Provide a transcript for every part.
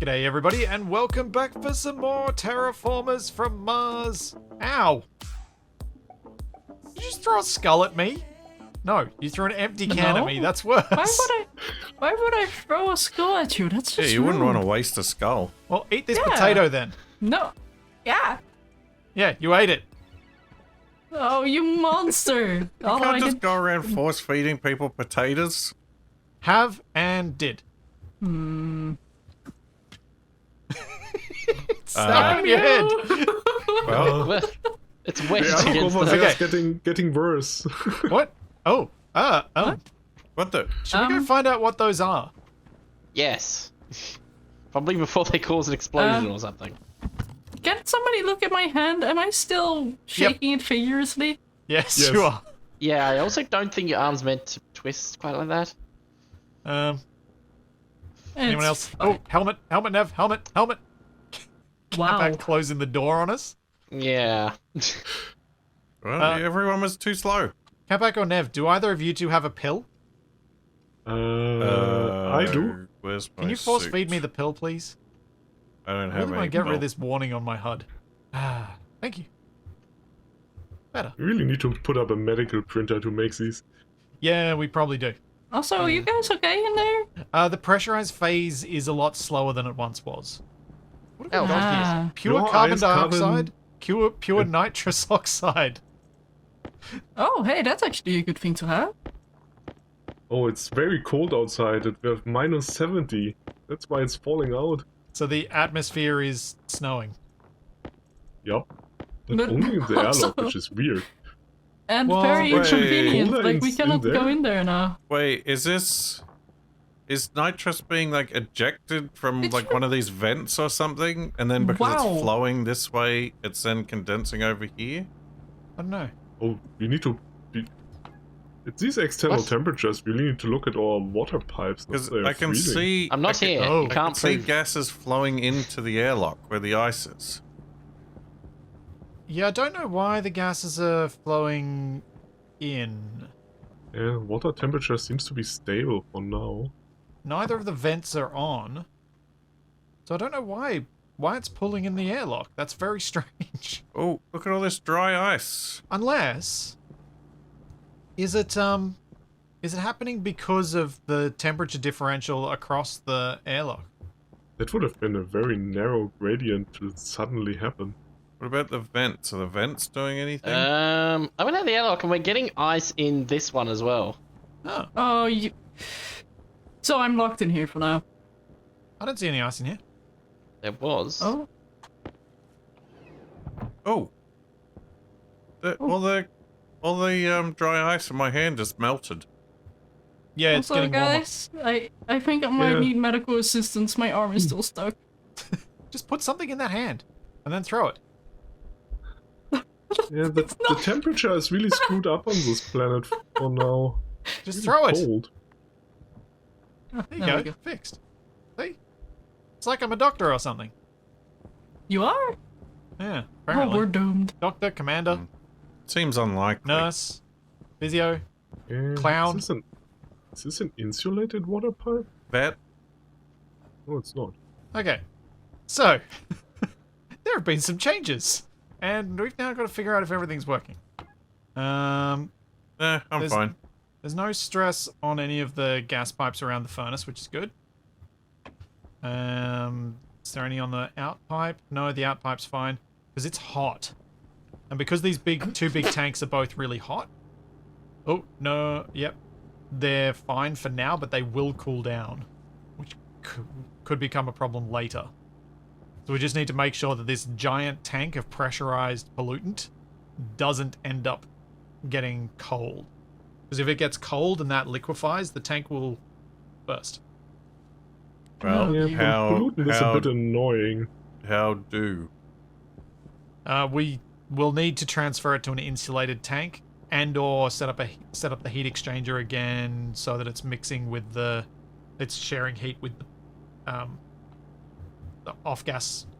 G'day everybody, and welcome back for some more Terraformers from Mars. Ow! Did you just throw a skull at me? No, you threw an empty can at me, that's worse. Why would I throw a skull at you? That's just you wouldn't rude. want to waste a skull. Well, eat this potato then. No. Yeah. Yeah, you ate it. Oh, you monster. You can't just go around force feeding people potatoes. Have and did. Stop your head. Well, It's wet The against alcohol the... is getting worse. What? Oh. what the? Should we go find out what those are? Yes. Probably before they cause an explosion or something. Can somebody look at my hand? Am I still shaking it vigorously? Yes, Yes. you are. Yeah, I also don't think your arm's meant to twist quite like that. Anyone else? Fine. Oh, helmet, Nev, helmet. Wow. Capac closing the door on us. Yeah. Well, everyone was too slow. Capac or Nev, do either of you two have a pill? I do. Where's my Can you force suit? feed me the pill, please? I don't I have really any. want to get rid of milk. this warning on my HUD. Thank you. Better. You really need to put up a medical printer to make these. Yeah, we probably do. Also, are you guys okay in there? The pressurized phase is a lot slower than it once was. What have we got Ah. here? Pure Your carbon eyes, carbon- dioxide, pure nitrous oxide. Oh, hey, that's actually a good thing to have. Oh, it's very cold outside. We have minus 70. That's why it's falling out. So the atmosphere is snowing. Yup. But But only in the also- airlock, which is weird. And Well, very wait. inconvenient. Colder Like, we in cannot there? go in there now. Wait, is nitrous being like ejected from It's like one of these vents or something, and then because Wow. it's flowing this way, it's then condensing over here? I don't know. Oh, we need to... It's these external What? temperatures. We need to look at our water pipes. that Because they are I can freezing. see. I'm not I can, here. oh, You I I can't can see prove. gases flowing into the airlock where the ice is. Yeah, I don't know why the gases are flowing in. Yeah, water temperature seems to be stable for now. Neither of the vents are on. So I don't know why it's pulling in the airlock. That's very strange. Oh, look at all this dry ice. Unless is it happening because of the temperature differential across the airlock? That would have been a very narrow gradient to suddenly happen. What about the vents? Are the vents doing anything? I'm gonna have the airlock and we're getting ice in this one as well. Oh, Oh, you... So I'm locked in here for now. I don't see any ice in here. There was. Oh, Oh. All the dry ice in my hand just melted. Yeah, it's also, getting warmer. guys, I think I might Yeah. need medical assistance. My arm is still stuck. Just put something in that hand and then throw it. Yeah, the temperature is really screwed up on this planet for now. Just Really throw it. cold. There you There we go. go. Fixed. See? It's like I'm a doctor or something. You are? Yeah, Oh, apparently. we're doomed. Doctor, commander, Seems unlikely. nurse, physio. Yeah, Clown. Is this an insulated water pipe? Vet? No, it's not. Okay. So, there have been some changes. And we've now got to figure out if everything's working. I'm There's- fine. There's no stress on any of the gas pipes around the furnace, which is good. Is there any on the out pipe? No, the out pipe's fine. Because it's hot. And because these two big tanks are both really hot. Oh, no, yep. They're fine for now, but they will cool down. Which could become a problem later. So we just need to make sure that this giant tank of pressurized pollutant doesn't end up getting cold. Because if it gets cold and that liquefies, the tank will burst. Well, Yeah, pollutant is a bit annoying. how do? We will need to transfer it to an insulated tank and/or set up the heat exchanger again so that it's mixing with it's sharing heat with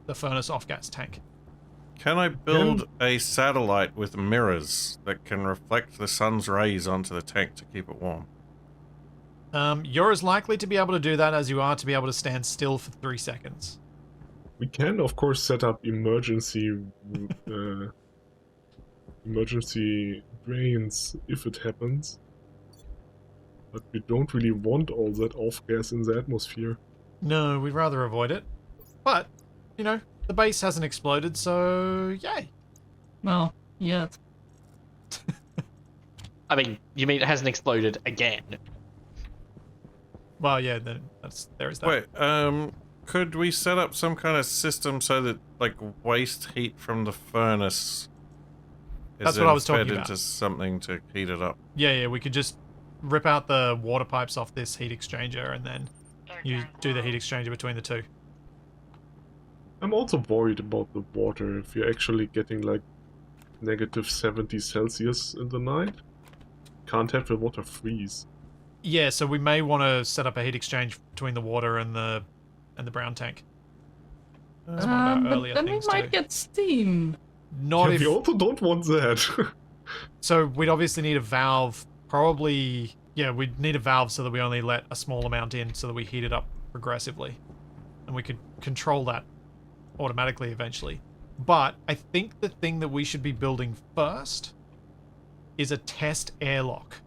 the furnace off gas tank. Can I build a satellite with mirrors that can reflect the sun's rays onto the tank to keep it warm? You're as likely to be able to do that as you are to be able to stand still for 3 seconds. We can, of course, set up emergency drains if it happens. But we don't really want all that off-gas in the atmosphere. No, we'd rather avoid it. But, you know, the base hasn't exploded, so yay. Well, yet. I mean, you mean it hasn't exploded again? Well, yeah, then there is that. Wait, could we set up some kind of system so that, like, waste heat from the furnace is That's what I was then talking fed about. into something to heat it up? Yeah, we could just rip out the water pipes off this heat exchanger and then you do the heat exchanger between the two. I'm also worried about the water. If you're actually getting like -70 Celsius in the night, can't have the water freeze. Yeah, so we may want to set up a heat exchange between the water and the brown tank. That's one of our But earlier then we things might to do. get steam. Not Yeah, if... we also don't want that. So we'd obviously need a valve, probably... Yeah, we'd need a valve so that we only let a small amount in so that we heat it up progressively. And we could control that automatically eventually. But I think the thing that we should be building first is a test airlock.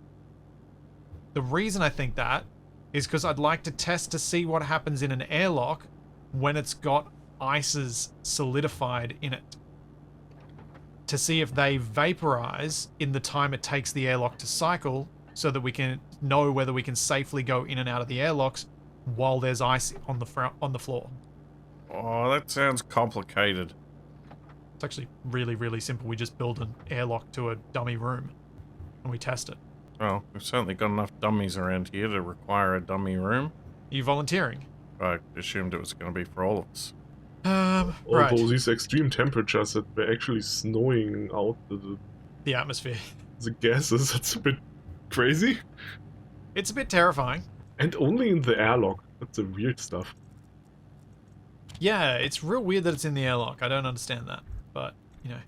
The reason I think that is because I'd like to test to see what happens in an airlock when it's got ices solidified in it. To see if they vaporize in the time it takes the airlock to cycle so that we can know whether we can safely go in and out of the airlocks while there's ice on the floor. Oh, that sounds complicated. It's actually really, really simple. We just build an airlock to a dummy room and we test it. Well, we've certainly got enough dummies around here to require a dummy room. Are you volunteering? I assumed it was going to be for all of us. Right. Although these extreme temperatures that were actually snowing out The atmosphere. the gases, that's a bit crazy. It's a bit terrifying. And only in the airlock. That's the weird stuff. Yeah, it's real weird that it's in the airlock. I don't understand that. But, you know.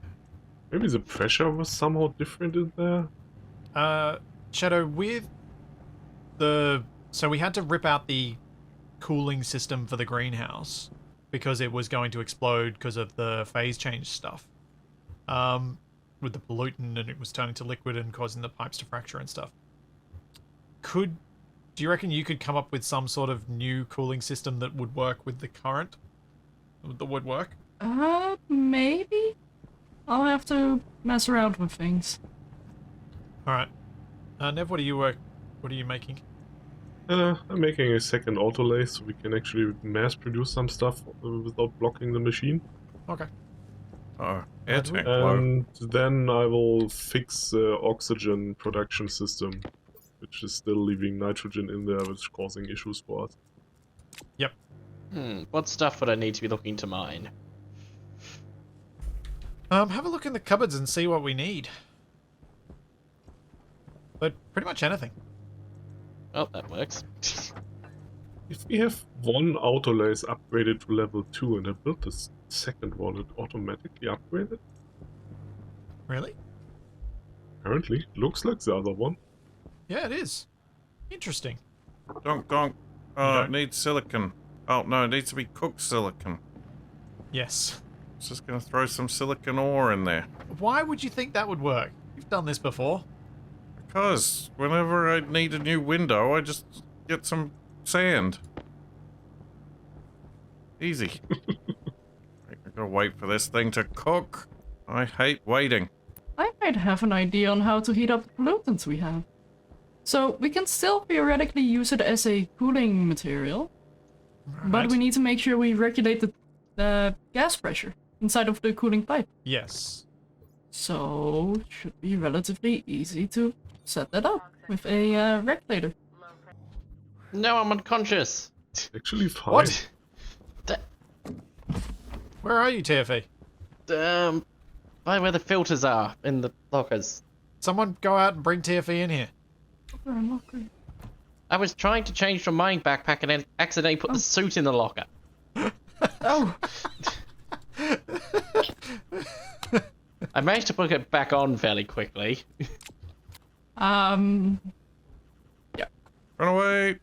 Maybe the pressure was somehow different in there? Shadow, with the... So we had to rip out the cooling system for the greenhouse because it was going to explode because of the phase change stuff. With the pollutant, and it was turning to liquid and causing the pipes to fracture and stuff. Do you reckon you could come up with some sort of new cooling system that would work with the current? That would work? Maybe? I'll have to mess around with things. Alright. Nev, what are you making? I'm making a second autolay so we can actually mass produce some stuff without blocking the machine. Okay. Oh, air tank low. And then I will fix the oxygen production system, which is still leaving nitrogen in there, which is causing issues for us. Yep. What stuff would I need to be looking to mine? Have a look in the cupboards and see what we need. But pretty much anything. Oh, that works. If we have one autolays upgraded to level 2 and I built this second one, it automatically upgraded? Really? Apparently, looks like the other one. Yeah, it is. Interesting. Donk, donk. It needs silicon. Oh, no, it needs to be cooked silicon. Yes. I was just going to throw some silicon ore in there. Why would you think that would work? You've done this before. Because whenever I need a new window, I just get some sand. Easy. I gotta wait for this thing to cook. I hate waiting. I might have an idea on how to heat up the pollutants we have. So we can still theoretically use it as a cooling material, but we need to make sure we regulate the gas pressure inside of the cooling pipe. Yes. So it should be relatively easy to set that up with a regulator. No, I'm unconscious. Actually fine. What? That, Where are you, TFE? by where the filters are in the lockers. Someone go out and bring TFE in here. I was trying to change from my backpack and then accidentally put the suit in the locker. Oh, I managed to put it back on fairly quickly. yeah. Run away!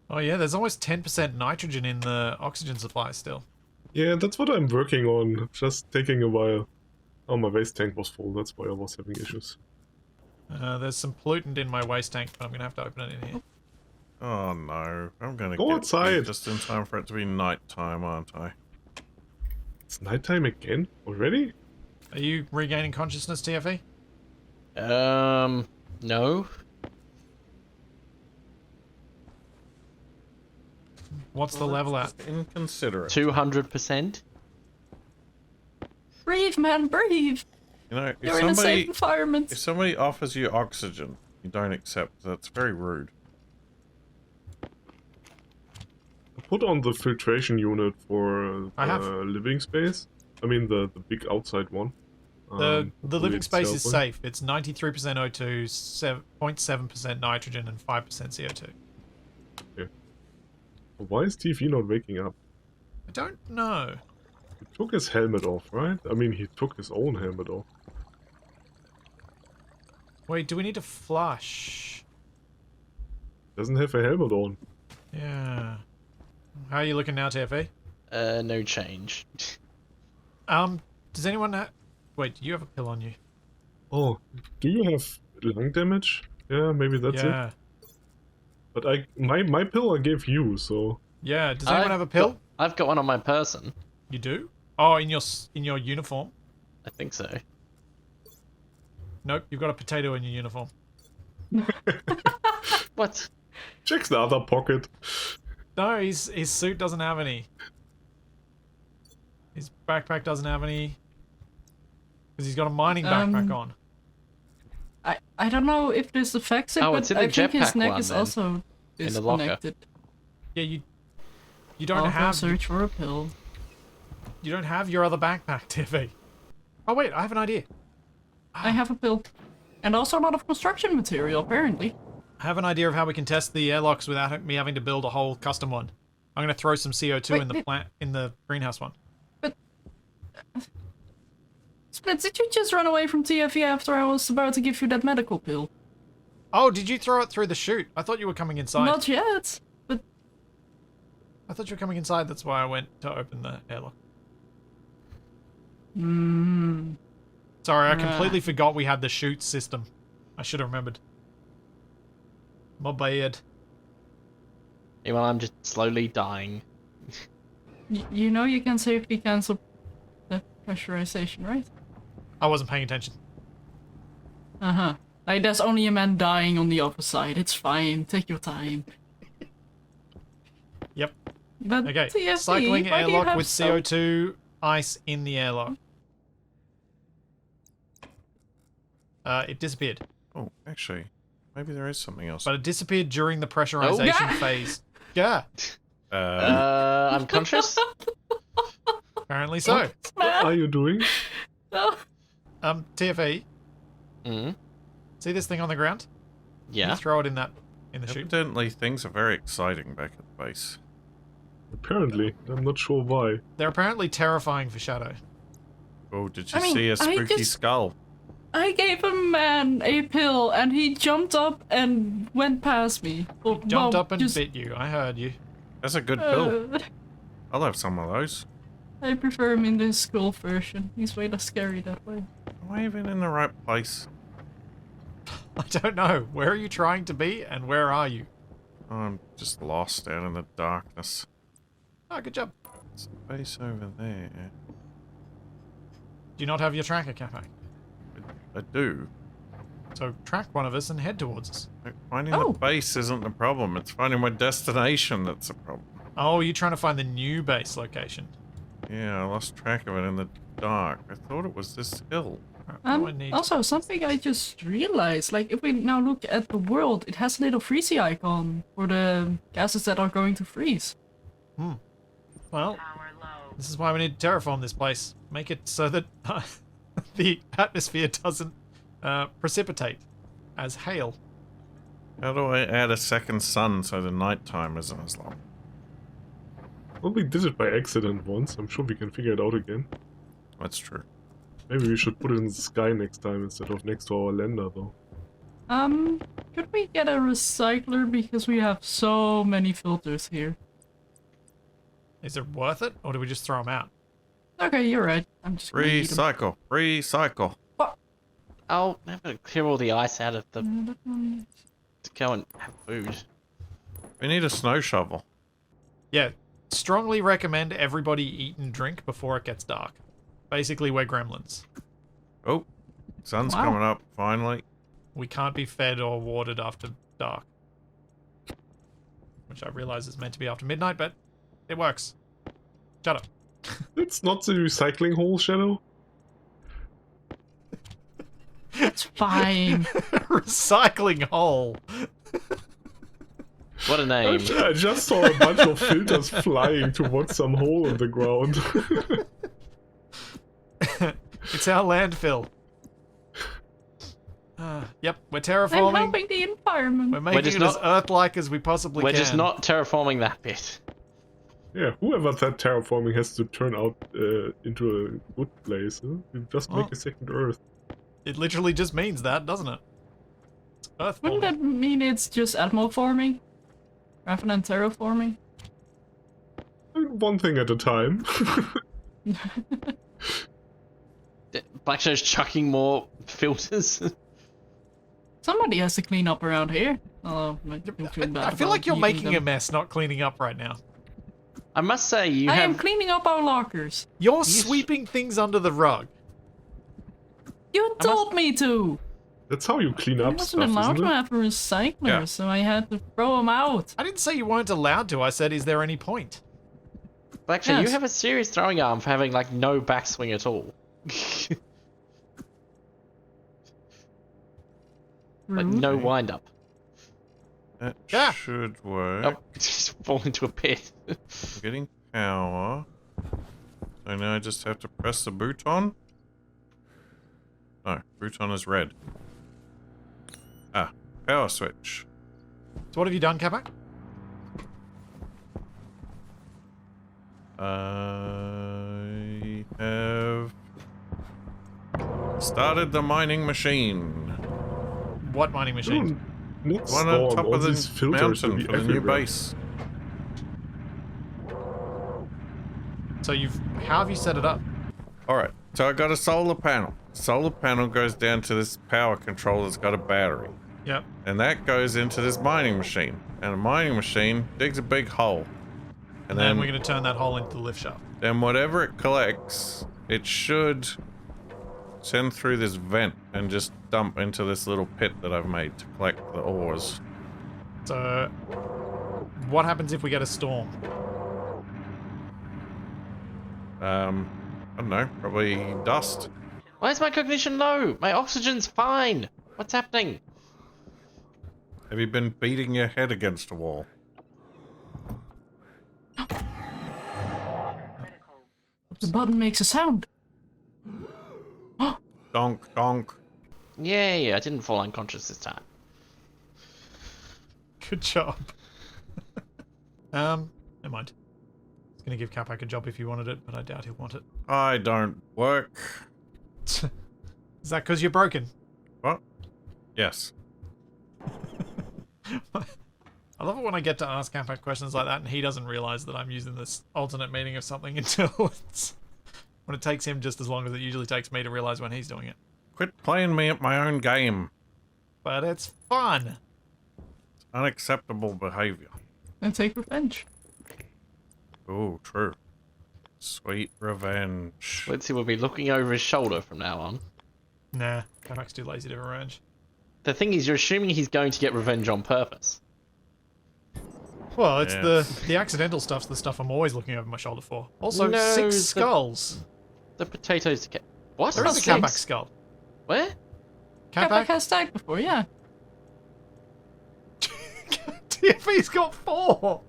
Oh yeah, there's almost 10% nitrogen in the oxygen supply still. Yeah, that's what I'm working on. Just taking a while. Oh, my waste tank was full. That's why I was having issues. There's some pollutant in my waste tank, but I'm gonna have to open it in here. Oh no, I'm gonna Go get outside. here just in time for it to be night time, aren't I? It's nighttime again? Already? Are you regaining consciousness, TFE? No. What's the level at? Just inconsiderate. 200%. Breathe, man, breathe. You know, You're in a safe environment. if somebody offers you oxygen, you don't accept. That's very rude. Put on the filtration unit for I have. living space. I mean the big outside one. The living space is itself. safe. It's 93% O2, 0.7% nitrogen, and 5% CO2. Why is TFE not waking up? I don't know. He took his helmet off, right? I mean, he took his own helmet off. Wait, do we need to flush? Doesn't have a helmet on. Yeah. How are you looking now, TFE? No change. Does anyone have... Wait, do you have a pill on you? Oh, do you have lung damage? Yeah, maybe that's it. Yeah. But my pill I gave you, so Yeah, does anyone have a pill? I've got one on my person. You do? Oh, in your uniform? I think so. Nope, you've got a potato in your uniform. What? check the other pocket. No, his suit doesn't have any. His backpack doesn't have any. Because he's got a mining backpack on. I don't know if this affects it, Oh, but it's in the I think his jetpack neck one, is then. also In the locker. disconnected. Yeah, you I'll don't go have search for a pill. you don't have your other backpack, Tiffy. Oh wait, I have an idea. I have a pill. And also a lot of construction material, apparently. I have an idea of how we can test the airlocks without me having to build a whole custom one. I'm going to throw some CO2 Wait, in the plant in the greenhouse one. Split, did you just run away from TFE after I was about to give you that medical pill? Oh, did you throw it through the chute? I thought you were coming inside. Not yet, but I thought you were coming inside. That's why I went to open the airlock. Sorry, I completely forgot we had the chute system. I should have remembered. My bad. Meanwhile, I'm just slowly dying. you know you can safely cancel the pressurization, right? I wasn't paying attention. Uh-huh. Like, there's only a man dying on the other side. It's fine. Take your time. Yep. But Okay. TFE, Cycling why do you airlock have with so- CO2 ice in the airlock. It disappeared. Oh, actually, maybe there is something else. But it disappeared during the pressurization Oh. phase. Yeah, I'm conscious? apparently so. What are you doing? TFE, Mm. see this thing on the ground? Yeah. You throw it in the chute. Evidently, things are very exciting back at the base. Apparently, I'm not sure why. They're apparently terrifying for Shadow. Oh, did you I mean, see a I spooky just- skull? I gave a man a pill and he jumped up and went past me. Or, Jumped well, up and just, bit you. I heard you. That's a good pill. uh, I'll have some of those. I prefer him in the skull version. He's way less scary that way. Am I even in the right place? I don't know. Where are you trying to be, and where are you? Oh, I'm just lost out in the darkness. Oh, good job. It's a base over there. Do you not have your tracker, Capac? I do. So track one of us and head towards us. Finding Oh. the base isn't the problem. It's finding my destination that's the problem. Oh, you're trying to find the new base location. Yeah, I lost track of it in the dark. I thought it was this hill. Right, what do I need? Also, something I just realized, like, if we now look at the world, it has a little freezy icon for the gases that are going to freeze. Well, this is why we need to terraform this place. Make it so that the atmosphere doesn't precipitate as hail. How do I add a second sun so the nighttime isn't as long? Well, we did it by accident once. I'm sure we can figure it out again. That's true. Maybe we should put it in the sky next time instead of next to our lander, though. Could we get a recycler because we have so many filters here? Is it worth it, or do we just throw them out? Okay, you're right. I'm just gonna eat 'em. Recycle. Recycle. I'll have to clear all the ice out of the to go and have food. We need a snow shovel. Yeah, strongly recommend everybody eat and drink before it gets dark. Basically, we're gremlins. Oh, sun's Wow. coming up, finally. We can't be fed or watered after dark. Which I realize is meant to be after midnight, but it works. Shut up. It's not the recycling hole, Shadow. It's fine. Recycling hole. What a name. I just saw a bunch of filters flying towards some hole in the ground. It's our landfill. Yep, we're I'm terraforming. helping the environment. We're making just it as not- Earth-like as we possibly We're can. just not terraforming that bit. Yeah, whoever said terraforming has to turn out into a good place. Huh? You just make Oh. a second Earth. It literally just means that, doesn't it? It's Earth Wouldn't forming. that mean it's just atmoforming? Rather than terraforming? One thing at a time. Black Shadow's chucking more filters. Somebody has to clean up around here. Oh, I don't feel bad I feel about like you're eating making a them. mess, not cleaning up right now. I must say, you I am have. cleaning up our lockers. You're sweeping things under the rug. You told me to. That's how you clean I up wasn't stuff, allowed isn't to it? have a recycler, Yeah. so I had to throw them out. I didn't say you weren't allowed to. I said, is there any point? Black Shadow, Yes. you have a serious throwing arm for having like no backswing at all. Like Rude. no wind up. That Yeah. should work. Nope, just fall into a pit. I'm getting power. So now I just have to press the button. No, button is red. Ah, power switch. So what have you done, Capac? I have started the mining machine. What mining machine? Not One on storm, top all of these the filters will mountain be for the new everywhere. base. So how have you set it up? Alright, so I got a solar panel. Solar panel goes down to this power control that's got a battery. Yep. And that goes into this mining machine. And a mining machine digs a big hole. And then we're going to turn that hole into the lift shaft. Then whatever it collects, it should send through this vent and just dump into this little pit that I've made to collect the ores. So what happens if we get a storm? I don't know, probably dust. Why is my cognition low? My oxygen's fine. What's happening? Have you been beating your head against a wall? The button makes a sound. Donk, donk. Yay, I didn't fall unconscious this time. Good job. Never mind. I was going to give Capac a job if he wanted it, but I doubt he'll want it. I don't work. Is that because you're broken? What? Yes. I love it when I get to ask Capac questions like that and he doesn't realize that I'm using this alternate meaning of something until when it takes him just as long as it usually takes me to realize when he's doing it. Quit playing me at my own game. But it's fun. It's unacceptable behavior. And take revenge. Oh, true. Sweet revenge. Let's see, we'll be looking over his shoulder from now on. Nah, Capac's too lazy to revenge. The thing is, you're assuming he's going to get revenge on purpose. Well, it's Yeah. the accidental stuff's the stuff I'm always looking over my shoulder for. Also, No, 6 the- skulls. The potatoes to What? There is a Six? Capac skull. Where? Capac Capac? has died before, yeah. TFE's got 4!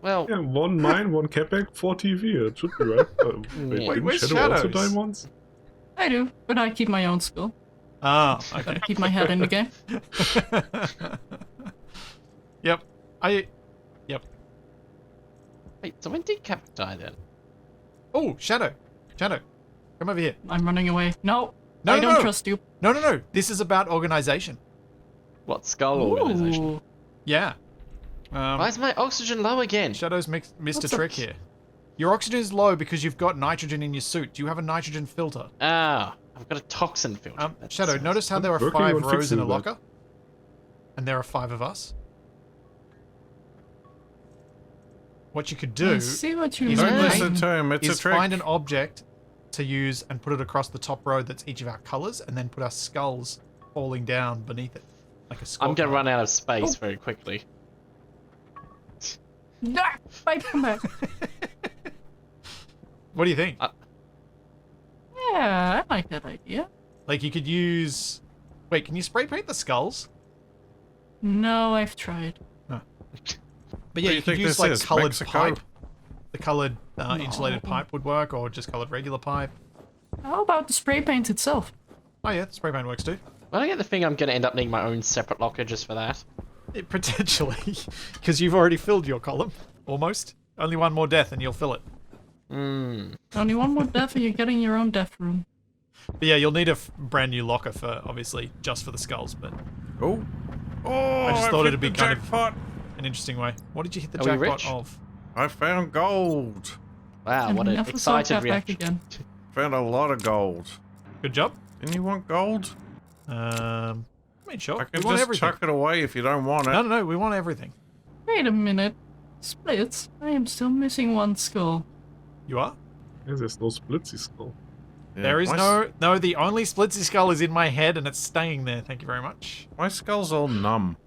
Well, Yeah, 1 mine, 1 Capac, 4 TV. It should be right. Wait, Didn't where's Shadow also Shadows? die once? I do, but I keep my own skull. Ah, Gotta okay. keep my head in the game. Yep. wait, so when did Capac die then? Oh, Shadow. Shadow. Come over here. I'm running away. No, No, I no, don't no. trust you. No. This is about organization. What, skull organization? Ooh. Yeah. Why is my oxygen low again? Shadows missed a What's trick up? here. Your oxygen is low because you've got nitrogen in your suit. Do you have a nitrogen filter? Ah, I've got a toxin filter. That's Shadow, nice. notice how there are working 5 on rows in fixing a that. locker? And there are 5 of us? What you could do I see what you is Don't mean. listen to him. It's a is trick. find an object to use and put it across the top row that's each of our colors, and then put our skulls falling down beneath it. Like a skull. I'm gonna run out of space very quickly. Ah, wait, come back. What do you think? Yeah, I like that idea. Like, you could use... Wait, can you spray paint the skulls? No, I've tried. But yeah, do you you could think use this like is? colored Mexico? pipe. The colored insulated No. pipe would work, or just colored regular pipe. How about the spray paint itself? Oh yeah, spray paint works too. Well, I get the thing I'm gonna end up needing my own separate locker just for that. Potentially, because you've already filled your column, almost. Only one more death and you'll fill it. Hmm. Only one more death and you're getting your own death room. But yeah, you'll need a brand new locker for, obviously, just for the skulls, but Oh. Oh, I just I've thought hit it'd be the kind of- jackpot. an interesting way. What did you hit the Are we jackpot rich? of? I found gold. Wow, and what we an never saw excited Capac reaction. again. Found a lot of gold. Good job. Didn't you want gold? I mean, sure. I can We want just everything. chuck it away if you don't want it. No, we want everything. Wait a minute. Splits? I am still missing one skull. You are? Yeah, there's no splitsy skull. Yeah, There is my no, the only Splitsy skull is in my head and it's staying there. Thank you very much. My skull's all numb.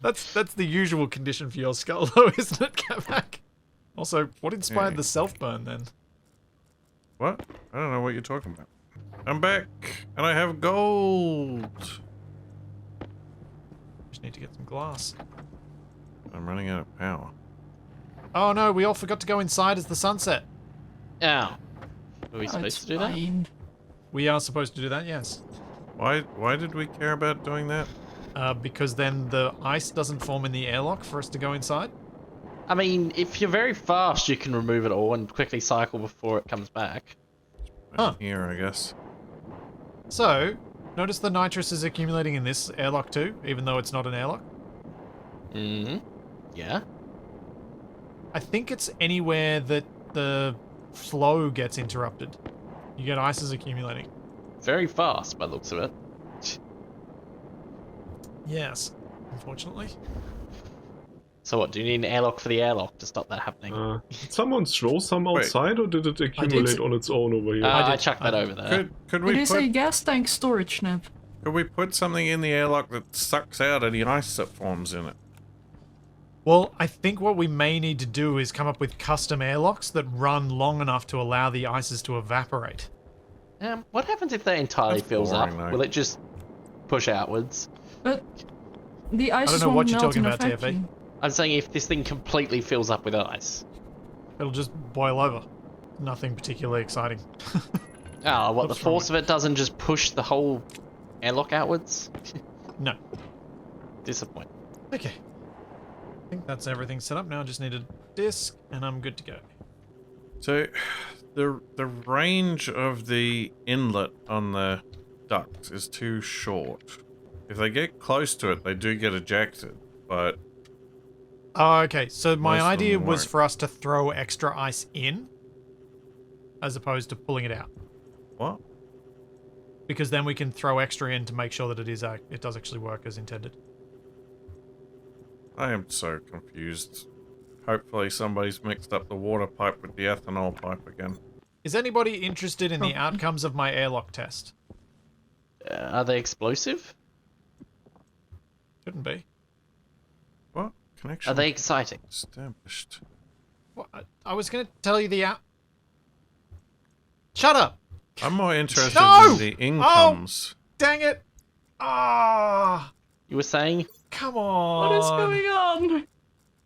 That's the usual condition for your skull, though, isn't it, Capac? Also, what inspired Yeah. the self-burn then? What? I don't know what you're talking about. I'm back, and I have gold. Just need to get some glass. I'm running out of power. Oh no, we all forgot to go inside as the sunset. Ow. Are we Oh, supposed it's to do that? fine. We are supposed to do that, yes. Why did we care about doing that? Because then the ice doesn't form in the airlock for us to go inside. I mean, if you're very fast, you can remove it all and quickly cycle before it comes back. Huh. Here, I guess. So, notice the nitrous is accumulating in this airlock too, even though it's not an airlock. Mm-hmm. Yeah. I think it's anywhere that the flow gets interrupted. You get ices accumulating. Very fast by the looks of it. Yes, unfortunately. So what, do you need an airlock for the airlock to stop that happening? Did someone throw some Wait. outside, or did it accumulate on its own over here? I did. chucked that I over there. Could It we is a put gas tank storage, Nev. could we put something in the airlock that sucks out any ice that forms in it? Well, I think what we may need to do is come up with custom airlocks that run long enough to allow the ices to evaporate. What happens if that entirely That's fills boring, up? though. Will it just push outwards? But the ice don't is know won't what you're melt talking in a about, TFE. vacuum. I'm saying if this thing completely fills up with ice. It'll just boil over. Nothing particularly exciting. Oh, what, the What's wrong force of it doesn't just push the whole airlock outwards? No. Disappointing. Okay. I think that's everything set up now. I just need a disc and I'm good to go. So, the range of the inlet on the duct is too short. If they get close to it, they do get ejected. But Oh, okay. So my Most of them idea was won't. for us to throw extra ice in as opposed to pulling it out. what? Because then we can throw extra in to make sure that it does actually work as intended. I am so confused. Hopefully, somebody's mixed up the water pipe with the ethanol pipe again. Is anybody interested in the Probably. outcomes of my airlock test? Are they explosive? Shouldn't be. What connection? Are they exciting? established? What? I was going to tell you the out. Shut up! I'm more interested No! in the incomes. Dang it! Ah! You were saying? Come on! What is going on?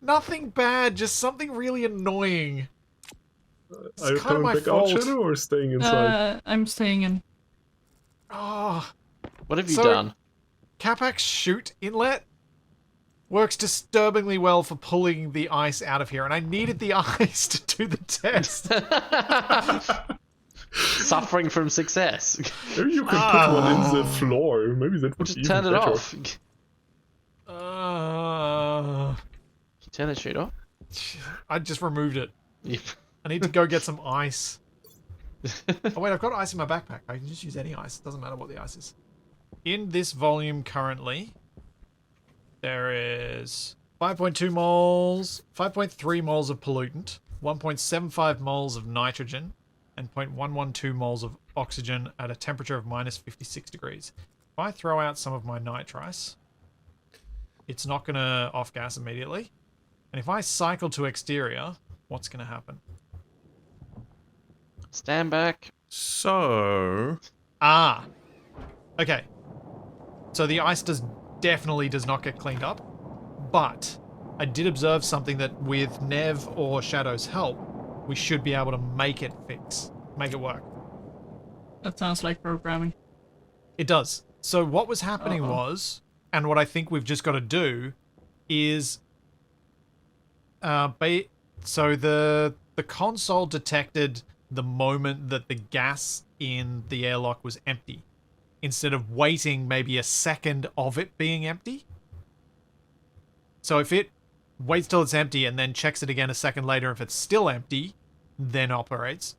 Nothing bad, just something really annoying. Are you kinda coming my back fault. out, Shadow, or staying inside? I'm staying in. Ah! What have you So- done? Capac's chute inlet works disturbingly well for pulling the ice out of here, and I needed the ice to do the test. suffering from success. Maybe you can put one in the floor. Maybe that would Just even turn it better. off. Turn the sheet off. I just removed it. You- I need to go get some ice. Oh wait, I've got ice in my backpack. I can just use any ice. It doesn't matter what the ice is. In this volume currently, there is 5.2 moles, 5.3 moles of pollutant, 1.75 moles of nitrogen, and 0.112 moles of oxygen at a temperature of minus 56 degrees. If I throw out some of my nitrice, it's not going to off-gas immediately. And if I cycle to exterior, what's going to happen? Stand back. So, Ah. Okay. So the ice definitely does not get cleaned up. But I did observe something that with Nev or Shadow's help, we should be able to make it work. That sounds like programming. It does. So what was happening Uh-oh. was, and what I think we've just got to do is, so the console detected the moment that the gas in the airlock was empty, instead of waiting maybe a second of it being empty. So if it waits till it's empty and then checks it again a second later, if it's still empty, then operates.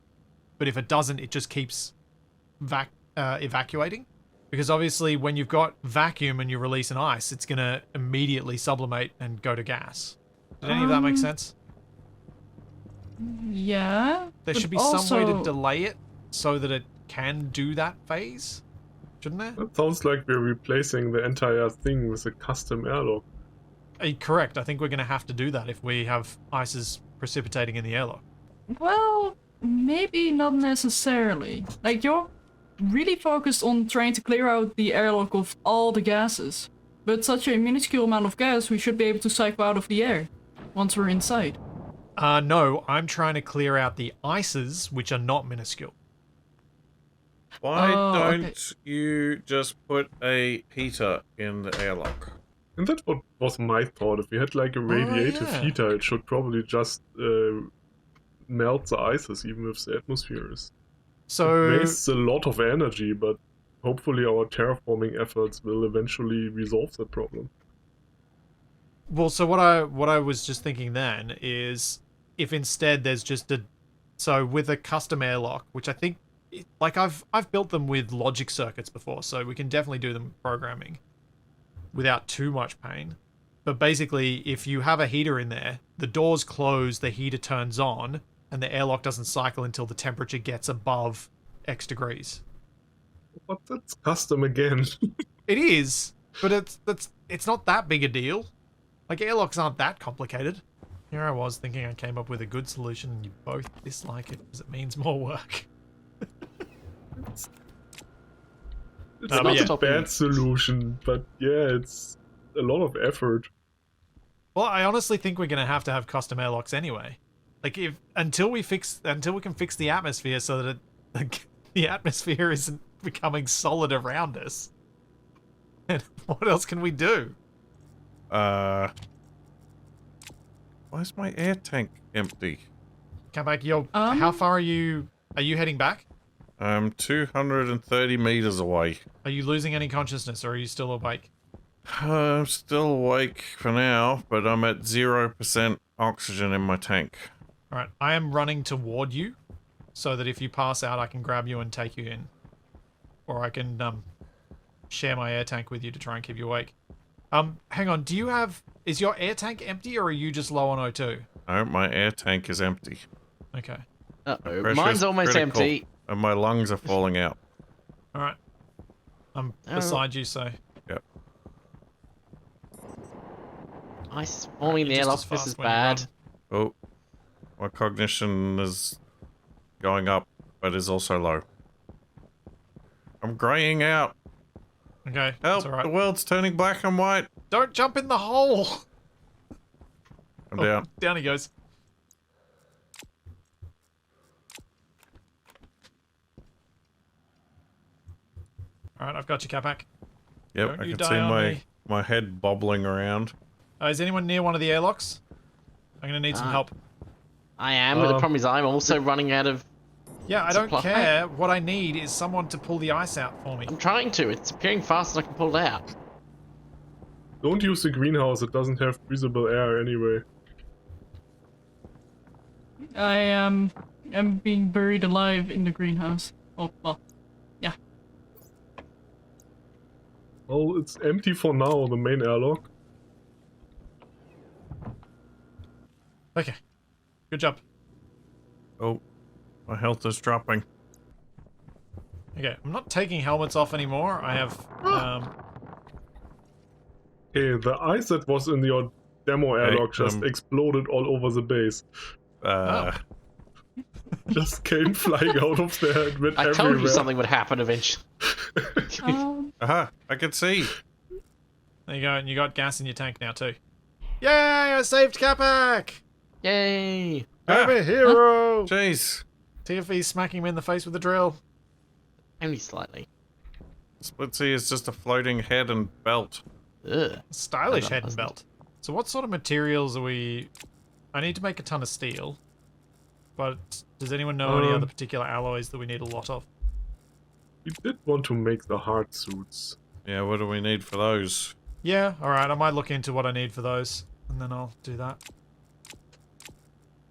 But if it doesn't, it just keeps evacuating. Because obviously when you've got vacuum and you release an ice, it's going to immediately sublimate and go to gas. Did any of that make sense? Yeah. There but should be some way to also- delay it so that it can do that phase. Shouldn't there? That sounds like we're replacing the entire thing with a custom airlock. Correct. I think we're going to have to do that if we have ices precipitating in the airlock. Well, maybe not necessarily. Like, you're really focused on trying to clear out the airlock of all the gases. But such a minuscule amount of gas, we should be able to cycle out of the air once we're inside. No, I'm trying to clear out the ices, which are not minuscule. why Oh, don't okay. you just put a heater in the airlock? And that's what was my thought. If we had like a radiative yeah. heater, it should probably just melt the ices, even if the atmosphere is. So, It wastes a lot of energy, but hopefully our terraforming efforts will eventually resolve that problem. well, so what I was just thinking then is if instead there's just so with a custom airlock, which I think, like I've built them with logic circuits before, so we can definitely do them programming without too much pain. But basically, if you have a heater in there, the doors close, the heater turns on, and the airlock doesn't cycle until the temperature gets above X degrees. But that's custom again. It is, but it's not that big a deal. Like, airlocks aren't that complicated. Here I was thinking I came up with a good solution, and you both dislike it because it means more work. It's but not yeah. a bad solution, but yeah, it's a lot of effort. Well, I honestly think we're gonna have to have custom airlocks anyway. Like, until we can fix the atmosphere so that the atmosphere isn't becoming solid around us. And what else can we do? Why's my air tank empty? Capac, how far are you? Are you heading back? I'm 230 meters away. Are you losing any consciousness, or are you still awake? I'm still awake for now, but I'm at 0% oxygen in my tank. All right, I am running toward you, so that if you pass out, I can grab you and take you in, or I can share my air tank with you to try and keep you awake. Hang on. Is your air tank empty, or are you just low on O2? No, my air tank is empty. Okay. Uh-oh. Pressure's Mine's almost critical, empty. and my lungs are falling out. All right. I'm Oh. beside you, so Yep. Ice forming the You're just airlock. as This fast is when you bad. run. Oh, my cognition is going up, but is also low. I'm graying out. Okay, Help! that's all right. The world's turning black and white. Don't jump in the hole! I'm Oh, down. down he goes. Alright, I've got you, Capac. Yep, Don't I you can die see on my me. my head bobbling around. Is anyone near one of the airlocks? I'm gonna need some help. I am, but the Uh, problem is I'm also running out of Yeah, I don't Supply. care. What I need is someone to pull the ice out for me. I'm trying to. It's appearing faster than I can pull it out. Don't use the greenhouse, it doesn't have breathable air anyway. I am being buried alive in the greenhouse. Oh, well, yeah. Well, it's empty for now, the main airlock. Okay. Good job. Oh, my health is dropping. Okay, I'm not taking helmets off anymore. I have, Okay, the ice that was in your demo airlock just exploded all over the base. Just came flying out of there and went I everywhere. told you something would happen eventually. Aha, I can see. There you go, and you got gas in your tank now too. Yay, I saved Capac! Yay! I'm a hero! Jeez. TFE smacking him in the face with a drill. Only slightly. Split Sea is just a floating head and belt. Ugh. Stylish That head and doesn't- belt. So what sort of materials are we... I need to make a ton of steel. But does anyone know any other particular alloys that we need a lot of? We did want to make the hard suits. Yeah, what do we need for those? Yeah, alright, I might look into what I need for those. And then I'll do that.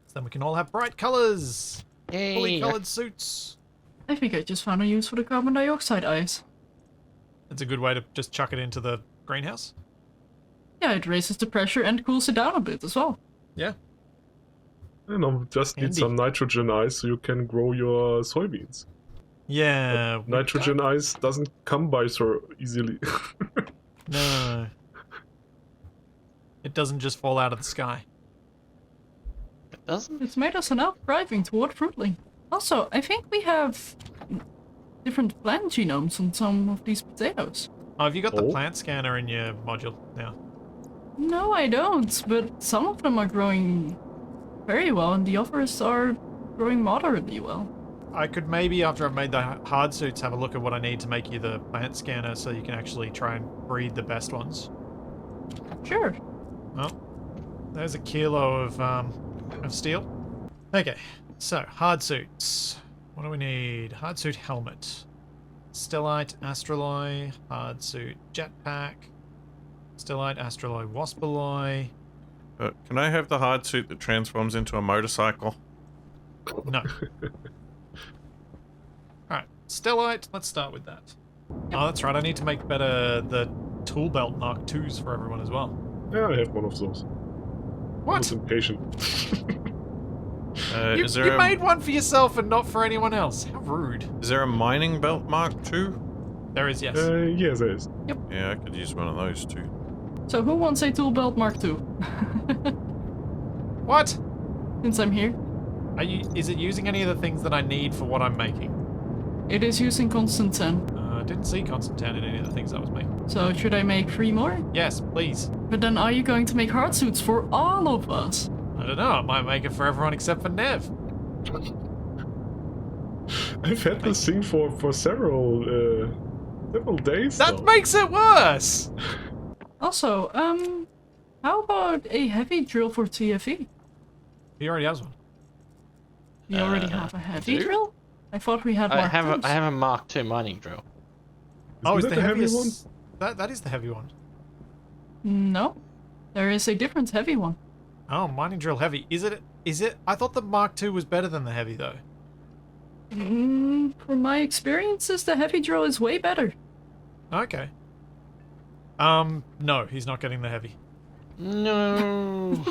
So then we can all have bright colours! Fully Yay! coloured suits! I think I just found a use for the carbon dioxide ice. It's a good way to just chuck it into the greenhouse. Yeah, it raises the pressure and cools it down a bit as well. Yeah. And I just need Handy. some nitrogen ice so you can grow your soybeans. Yeah. we Nitrogen ice doesn't come by so easily. No. It doesn't just fall out of the sky. It doesn't? It's made us enough driving toward fruitling. Also, I think we have different plant genomes on some of these potatoes. Oh, have you got the Oh. plant scanner in your module now? No, I don't, but some of them are growing very well, and the others are growing moderately well. I could maybe, after I've made the hard suits, have a look at what I need to make you the plant scanner so you can actually try and breed the best ones. Sure. Well, there's a kilo of steel. Okay, so hard suits. What do we need? Hard suit helmet. Stellite, astraloy, hard suit jetpack. Stellite, astraloy, waspaloy. Can I have the hard suit that transforms into a motorcycle? No. Alright, stellite, let's start with that. Oh, that's right, I need to make better the tool belt Mark IIs for everyone as well. Yeah, I have one of those. I was What? impatient. You, Is there you a made one for yourself and not for anyone else. How rude. is there a mining belt Mark II? There is, yes. Yes, there is. Yeah, I could use one of those too. So who wants a tool belt Mark II? What? Since I'm here. Is it using any of the things that I need for what I'm making? It is using constant 10. I didn't see constant 10 in any of the things I was making. So should I make 3 more? Yes, please. But then are you going to make hard suits for all of us? I don't know, I might make it for everyone except for Nev. I've had this thing for several days That now. makes it worse! Also, how about a heavy drill for TFE? He already has one. We already have a heavy do? drill? I thought we had I Mark have IIs. I have a Mark II mining drill. Oh, is Isn't the that heavy heaviest... That is the heavy one. No. There is a different heavy one. Oh, mining drill heavy. Is it? I thought the Mark II was better than the heavy, though. From my experiences, the heavy drill is way better. Okay. No, he's not getting the heavy. No.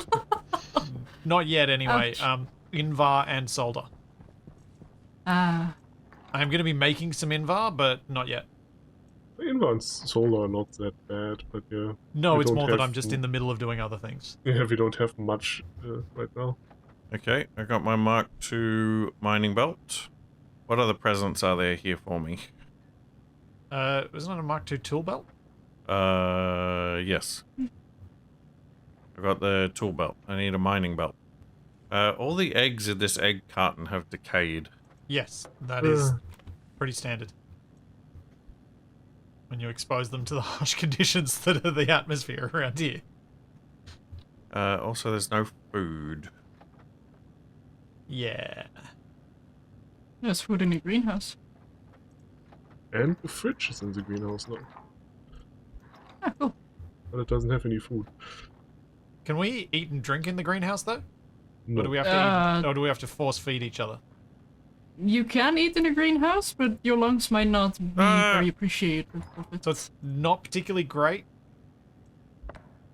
Not yet, anyway. Ouch. Invar and solder. Ah. I'm going to be making some Invar, but not yet. The inbound solar are not that bad, but yeah. No, We it's don't more that have I'm just in the middle of doing other things. Yeah, we don't have much right now. Okay, I got my Mark II mining belt. What other presents are there here for me? Isn't it a Mark II tool belt? Yes. I got the tool belt. I need a mining belt. All the eggs in this egg carton have decayed. Yes, that is pretty standard. When you expose them to the harsh conditions that are the atmosphere around here. Also, there's no food. Yeah. There's food in the greenhouse. And the fridge is in the greenhouse now. Ah, cool. But it doesn't have any food. Can we eat and drink in the greenhouse though? No. Or do we have to eat, or do we have to force feed each other? You can eat in the greenhouse, but your lungs might not be very appreciative of it. So it's not particularly great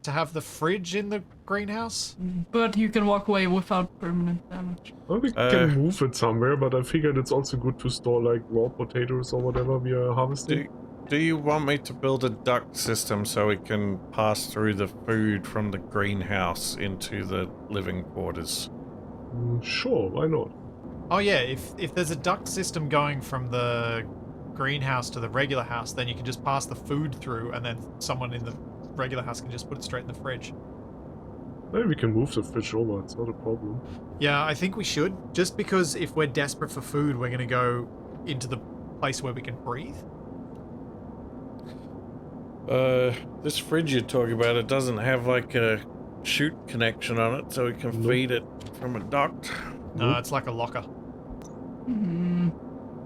to have the fridge in the greenhouse? But you can walk away without permanent damage. Well, we can move it somewhere, but I figured it's also good to store like raw potatoes or whatever we are harvesting. Do you want me to build a duct system so we can pass through the food from the greenhouse into the living quarters? Sure, why not? Oh yeah, if there's a duct system going from the greenhouse to the regular house, then you can just pass the food through and then someone in the regular house can just put it straight in the fridge. Maybe we can move the fridge over, it's not a problem. Yeah, I think we should. Just because if we're desperate for food, we're going to go into the place where we can breathe. This fridge you're talking about, it doesn't have like a chute connection on it, so we can feed it from a duct. No, it's like a locker.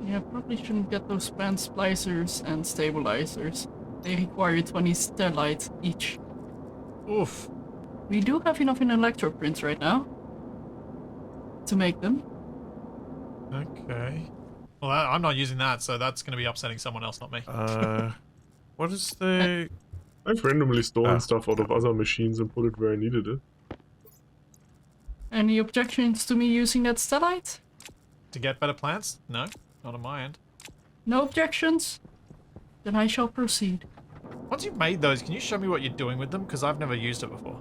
Yeah, probably shouldn't get those band splicers and stabilizers. They require 20 sterlites each. Oof. We do have enough in electroprints right now to make them. Okay. Well, I'm not using that, so that's going to be upsetting someone else, not me. What is the... I've randomly stolen stuff out of other machines and put it where I needed it. Any objections to me using that stellite? To get better plants? No, not on my end. No objections? Then I shall proceed. Once you've made those, can you show me what you're doing with them? Because I've never used it before.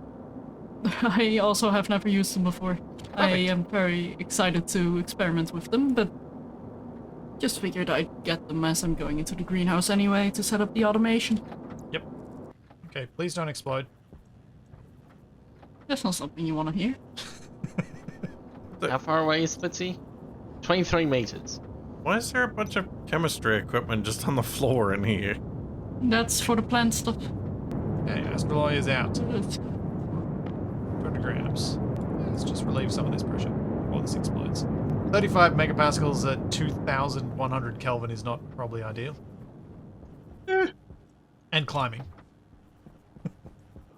I also have never used them before. Perfect. I am very excited to experiment with them, but just figured I'd get them as I'm going into the greenhouse anyway to set up the automation. Yep. Okay, please don't explode. That's not something you want to hear. How far away is Splitsy? 23 meters. Why is there a bunch of chemistry equipment just on the floor in here? That's for the plant stuff. Okay, Astroloy is out. Let's go. 200 grams. Let's just relieve some of this pressure before this explodes. 35 megapascals at 2100 Kelvin is not probably ideal. And climbing.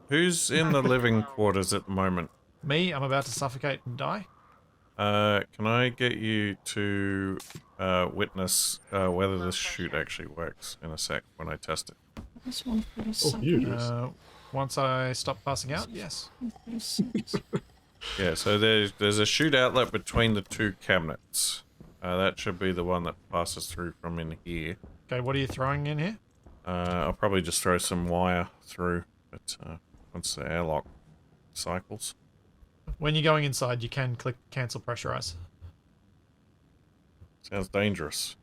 Who's in the living quarters at the moment? Me, I'm about to suffocate and die. Can I get you to witness whether this chute actually works in a sec when I test it? This one for the Oh, here it is. Once I stop passing out, yes. Yeah, so there's a chute outlet between the two cabinets. That should be the one that passes through from in here. Okay, what are you throwing in here? I'll probably just throw some wire through, but once the airlock cycles. When you're going inside, you can click cancel pressurize. Sounds dangerous.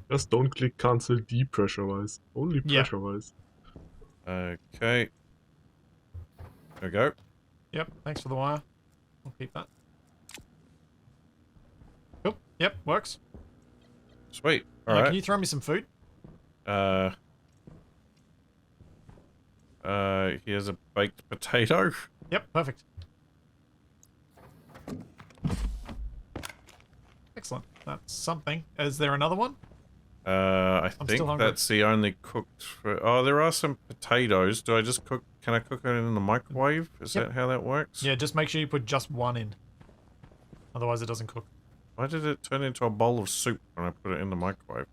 Just don't click cancel depressurize. Only Yeah. pressurize. Okay. There we go. Yep, thanks for the wire. I'll keep that. Cool. Yep, works. Sweet. Can Alright. you throw me some food? Here's a baked potato. Yep, perfect. Excellent. That's something. Is there another one? I I'm think still hungry. that's the only cooked for... Oh, there are some potatoes. Do I just cook... Can I cook it in the microwave? Is Yep. that how that works? Yeah, just make sure you put just one in. Otherwise it doesn't cook. Why did it turn into a bowl of soup when I put it in the microwave?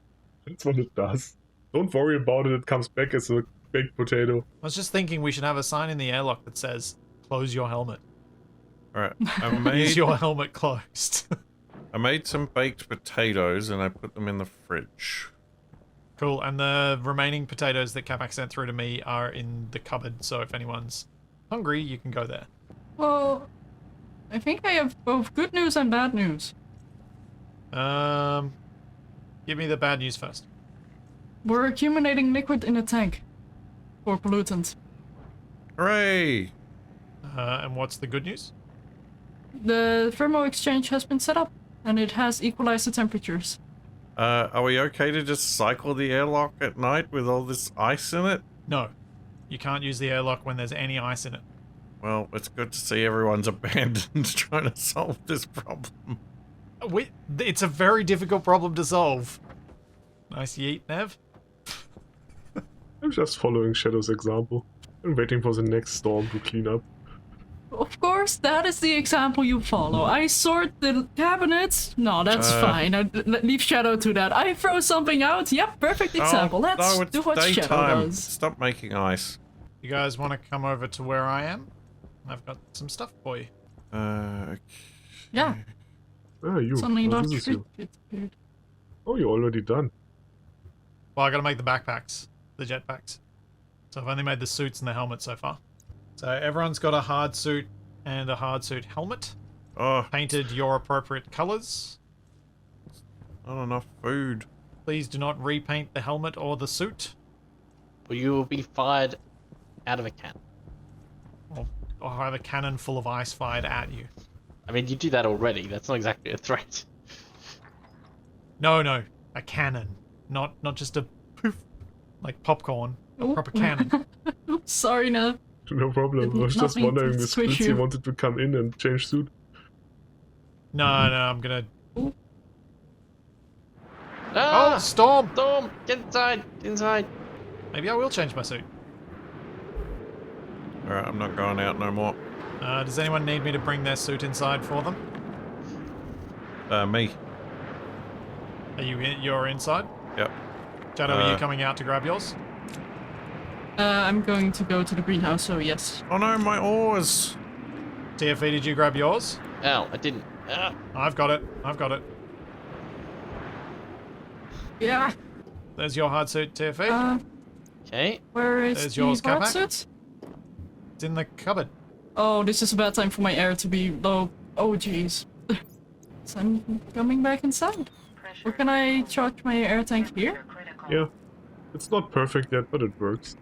That's what it does. Don't worry about it, it comes back as a baked potato. I was just thinking we should have a sign in the airlock that says, close your helmet. Alright, Is your helmet closed? I made some baked potatoes and I put them in the fridge. Cool, and the remaining potatoes that Capac sent through to me are in the cupboard, so if anyone's hungry, you can go there. Well, I think I have both good news and bad news. Give me the bad news first. We're accumulating liquid in a tank for pollutants. Hooray! And what's the good news? The thermal exchange has been set up, and it has equalized the temperatures. Are we okay to just cycle the airlock at night with all this ice in it? No. You can't use the airlock when there's any ice in it. Well, it's good to see everyone's abandoned trying to solve this problem. It's a very difficult problem to solve. Nice yeet, Nev. I'm just following Shadow's example and waiting for the next storm to clean up. Of course, that is the example you follow. I sort the cabinets. No, that's fine. Leave Shadow to that. I throw something out. Yep, perfect example. Let's it's do what Shadow daytime. does. Stop making ice. You guys want to come over to where I am? I've got some stuff for you. Yeah, Ah, you. suddenly What not is you? disappeared. Oh, you're already done. Well, I gotta make the backpacks, the jetpacks. So I've only made the suits and the helmets so far. So everyone's got a hard suit and a hard suit helmet. Oh, Painted your appropriate colors. not enough food. Please do not repaint the helmet or the suit. Or you will be fired out of a cannon. Or have a cannon full of ice fired at you. I mean, you do that already. That's not exactly a threat. No, a cannon. Not just a poof, like popcorn. A Oh. proper cannon. Oops, sorry, no. No problem. I was just Nothing to wondering if squish Splitsy you. wanted to come in and change suit. No, I'm gonna... Ah! Oh, storm! Storm! Get inside! Get inside! Maybe I will change my suit. Alright, I'm not going out no more. Does anyone need me to bring their suit inside for them? Me. Are you you're inside? Yep. Shadow, are you coming out to grab yours? I'm going to go to the greenhouse, so yes. Oh no, my oars! TFE, did you grab yours? Oh, I didn't. Ah. I've got it. Yeah. There's your hard suit, TFE. Okay. Where is There's the yours, hard Capac. suit? It's in the cupboard. Oh, this is a bad time for my air to be low. Oh, jeez. So I'm coming back inside. Or can I charge my air tank here? Yeah. It's not perfect yet, but it works.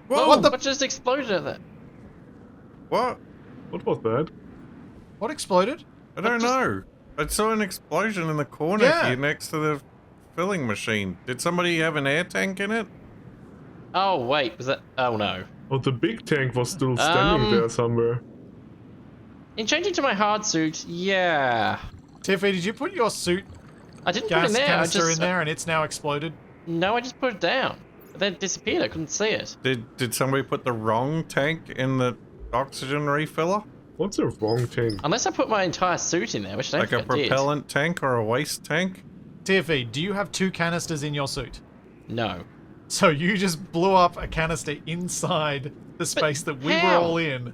Whoa! What just exploded at that? What? What was that? What exploded? I don't know. I saw an explosion in the corner Yeah. here next to the filling machine. Did somebody have an air tank in it? Oh, wait. Was that... Oh, no. Oh, the big tank was still standing there somewhere. In changing to my hard suit, yeah. TFE, did you put your suit I didn't put it gas in there. I canister just... in there and it's now exploded? No, I just put it down. But then it disappeared. I couldn't see it. Did somebody put the wrong tank in the oxygen refiller? What's a wrong tank? Unless I put my entire suit in there, which I don't Like a think I did. propellant tank or a waste tank? TFE, do you have 2 canisters in your suit? No. So you just blew up a canister inside the space that we were how? all in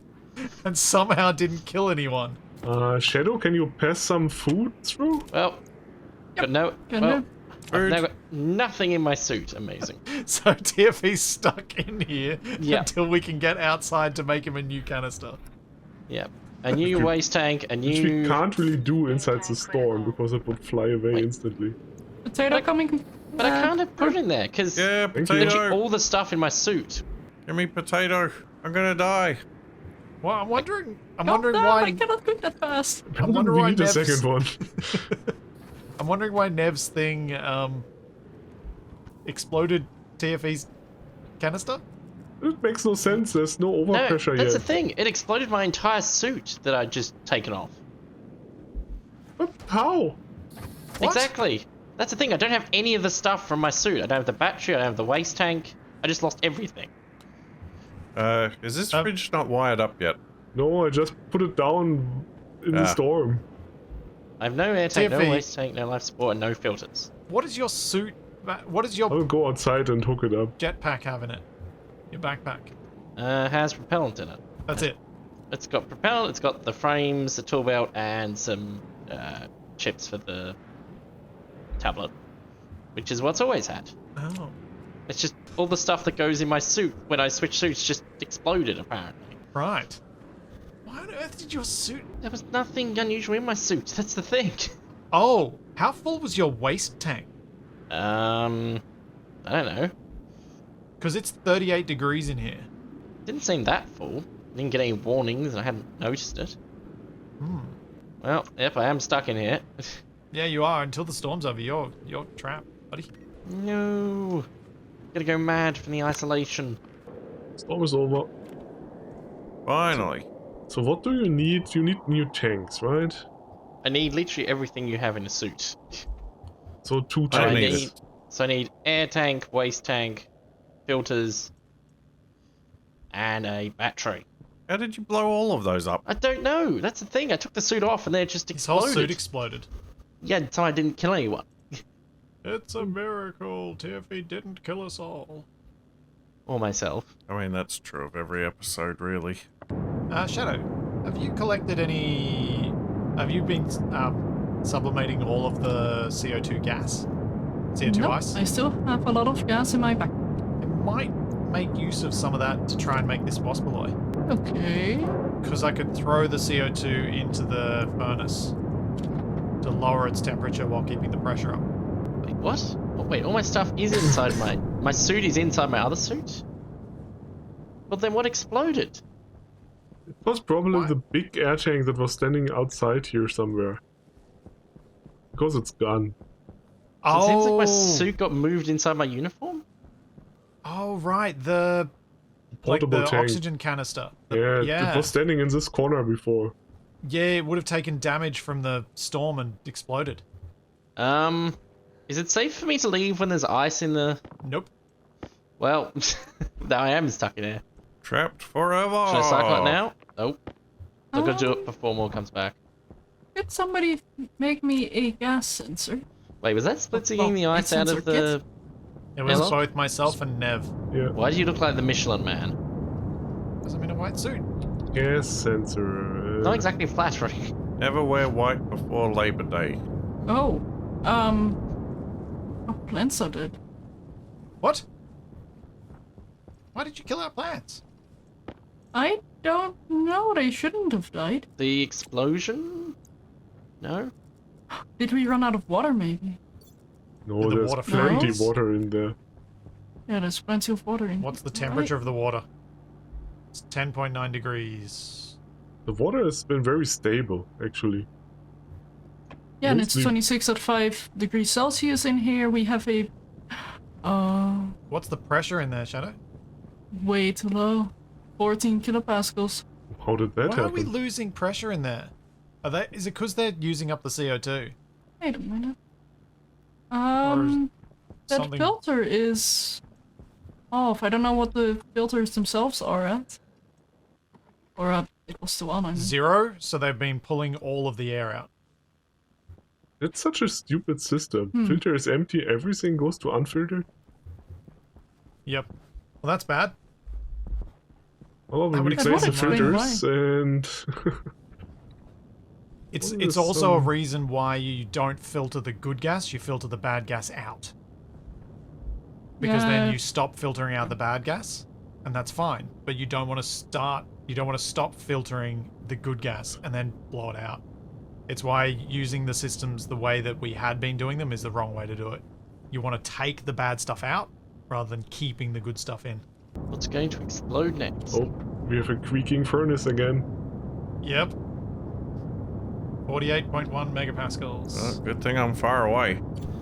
and somehow didn't kill anyone. Shadow, can you pass some food through? Well, but no. Can Well, do. I've now got nothing in my suit. Amazing. So TFE's stuck in here Yeah. until we can get outside to make him a new canister. Yeah. A new Okay. waste tank, a Which we new... can't really do inside the storm because it would fly away Wait. instantly. Potato coming. But I can't have put it in there, because Yeah, Thank you. literally potato. all the stuff in my suit. Give me potato. I'm gonna die. Well, I'm wondering Calm wondering down, why I cannot cook that fast. I wonder we why need a Nev's- second one. I'm wondering why Nev's thing exploded TFE's canister? It makes no sense. There's no No, overpressure that's the yet. thing. It exploded my entire suit that I'd just taken off. But how? What? Exactly. That's the thing. I don't have any of the stuff from my suit. I don't have the battery. I don't have the waste tank. I just lost everything. Is this fridge not wired up yet? No, I just put it down in the Ah. storm. I have no air tank, no TFE. waste tank, no life support, and no filters. What is your suit? What does I your will go outside and hook it up. jetpack have in it? Your backpack. Has propellant in it. That's it. It's got propellant, it's got the frames, the tool belt, and some chips for the tablet. Which is what's always had. Oh. It's just all the stuff that goes in my suit when I switch suits just exploded, apparently. Right. Why on earth did your suit... There was nothing unusual in my suit, that's the thing. Oh, how full was your waste tank? I don't know. Because it's 38 degrees in here. Didn't seem that full. Didn't get any warnings and I hadn't noticed it. Well, yep, I am stuck in here. Yeah, you are. Until the storm's over, you're trapped, buddy. No. Gonna go mad from the isolation. Storm is over. Finally. So what do you need? You need new tanks, right? I need literally everything you have in a suit. So 2 I don't tanks. need it. So I need air tank, waste tank, filters, and a battery. How did you blow all of those up? I don't know. That's the thing. I took the suit off and then it just His whole exploded. suit exploded. Yeah, so I didn't kill anyone. It's a miracle. TFE didn't kill us all. Or myself. I mean, that's true of every episode, really. Shadow, have you collected any... Have you been sublimating all of the CO2 gas? CO2 Nope, ice? I still have a lot of gas in my back. I might make use of some of that to try and make this Waspaloy. Okay. Because I could throw the CO2 into the furnace to lower its temperature while keeping the pressure up. Wait, what? Oh, wait, all my stuff is inside my... My suit is inside my other suit? But then what exploded? It was probably What? the big air tank that was standing outside here somewhere. Because it's gone. So it seems like my suit got moved inside my uniform? Oh, right, the... Portable like the tank. oxygen canister. Yeah, it was standing in this corner before. Yeah, it would have taken damage from the storm and exploded. Is it safe for me to leave when there's ice in the... Nope. Well, now I am stuck in here. Trapped forever. Should I cycle it now? Oh. I've got to do it before more comes back. Could somebody make me a gas sensor? Wait, was that splitting Well, the ice it's out of sensor the... It was Hello? both myself and Nev. Yeah, Why do you look like the Michelin Man? Because I'm in a white suit. gas sensor. Not exactly flattering. Never wear white before Labor Day. Oh, our plants are dead. What? Why did you kill our plants? I don't know, they shouldn't have died. The explosion? No? Did we run out of water maybe? No, Did the there's water plenty freeze? water in there. Yeah, there's plenty of water in. What's the temperature of the water? It's 10.9 degrees. The water has been very stable, actually. Yeah, and it's Mostly- 26 at 5 degrees Celsius in here. We have a... What's the pressure in there, Shadow? way too low. 14 kilopascals. How did that Why happen? are we losing pressure in there? Is it because they're using up the CO2? Wait a minute. Or That something- filter is off. I don't know what the filters themselves are at. Or at equals to 1, I mean. 0, so they've been pulling all of the air out. It's such a stupid system. Filter is empty, everything goes to unfiltered. Yep. Well, that's bad. Oh, we That would replace the explain filters and... It's What it's is also a some- reason why you don't filter the good gas, you filter the bad gas out. Because then Yeah. you stop filtering out the bad gas, and that's fine. But you don't want to stop filtering the good gas and then blow it out. It's why using the systems the way that we had been doing them is the wrong way to do it. You want to take the bad stuff out rather than keeping the good stuff in. What's going to explode next? Oh, we have a creaking furnace again. Yep. 48.1 megapascals. Oh, good thing I'm far away.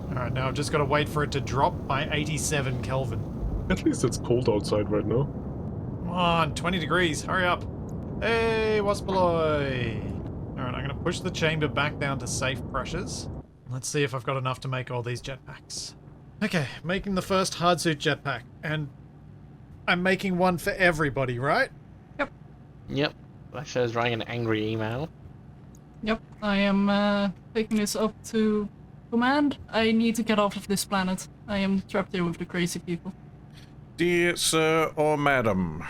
Alright, now I've just got to wait for it to drop by 87 Kelvin. At least it's cold outside right now. Come on, 20 degrees, hurry up. Hey, Waspaloy. Alright, I'm going to push the chamber back down to safe pressures. Let's see if I've got enough to make all these jetpacks. Okay, making the first hardsuit jetpack. And I'm making one for everybody, right? Yep. Lasho's writing an angry email. Yep, I am taking this up to command. I need to get off of this planet. I am trapped here with the crazy people. Dear sir or madam,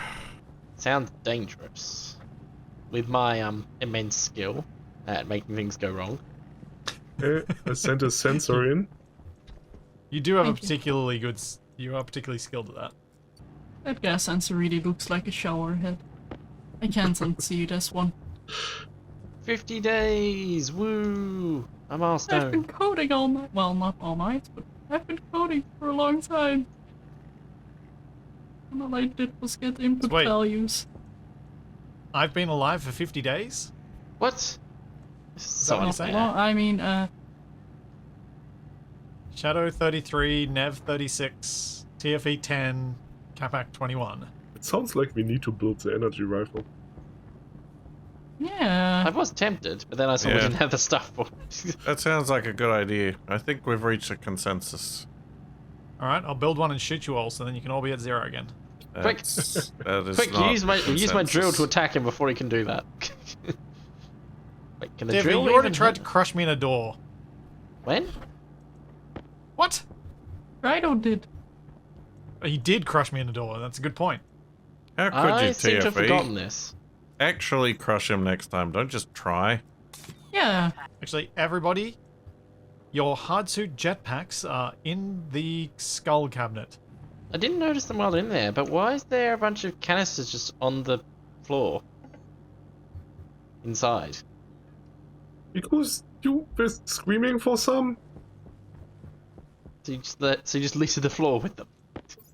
Sounds dangerous. With my immense skill at making things go wrong. I sent a sensor in. You do have a Thank you. particularly good... You are particularly skilled at that. That gas sensor really looks like a shower head. I can't unsee it as one. 50 days! Woo! A I've milestone. been coding all night. Well, not all night, but I've been coding for a long time. And all I did was get input Wait. values. I've been alive for 50 days? What? This is so what you're saying? unfair. Well, I mean, Shadow 33, Nev 36, TFE 10, Capac 21. It sounds like we need to build the energy rifle. Yeah. I was tempted, but then I saw we Yeah. didn't have the stuff for it. That sounds like a good idea. I think we've reached a consensus. Alright, I'll build one and shoot you all, so then you can all be at 0 again. Quick. That is Quick, not use my consensus. drill to attack him before he can do that. Wait, can the TFE, drill you already even tried to hit- crush me in a door. When? What? Rido did. He did crush me in a door, that's a good point. How could I you, seem to have TFE? forgotten this. Actually crush him next time. Don't just try. Yeah. Actually, everybody, your hardsuit jetpacks are in the skull cabinet. I didn't notice them while in there, but why is there a bunch of canisters just on the floor? Inside. Because you were screaming for some. So you just littered the floor with them.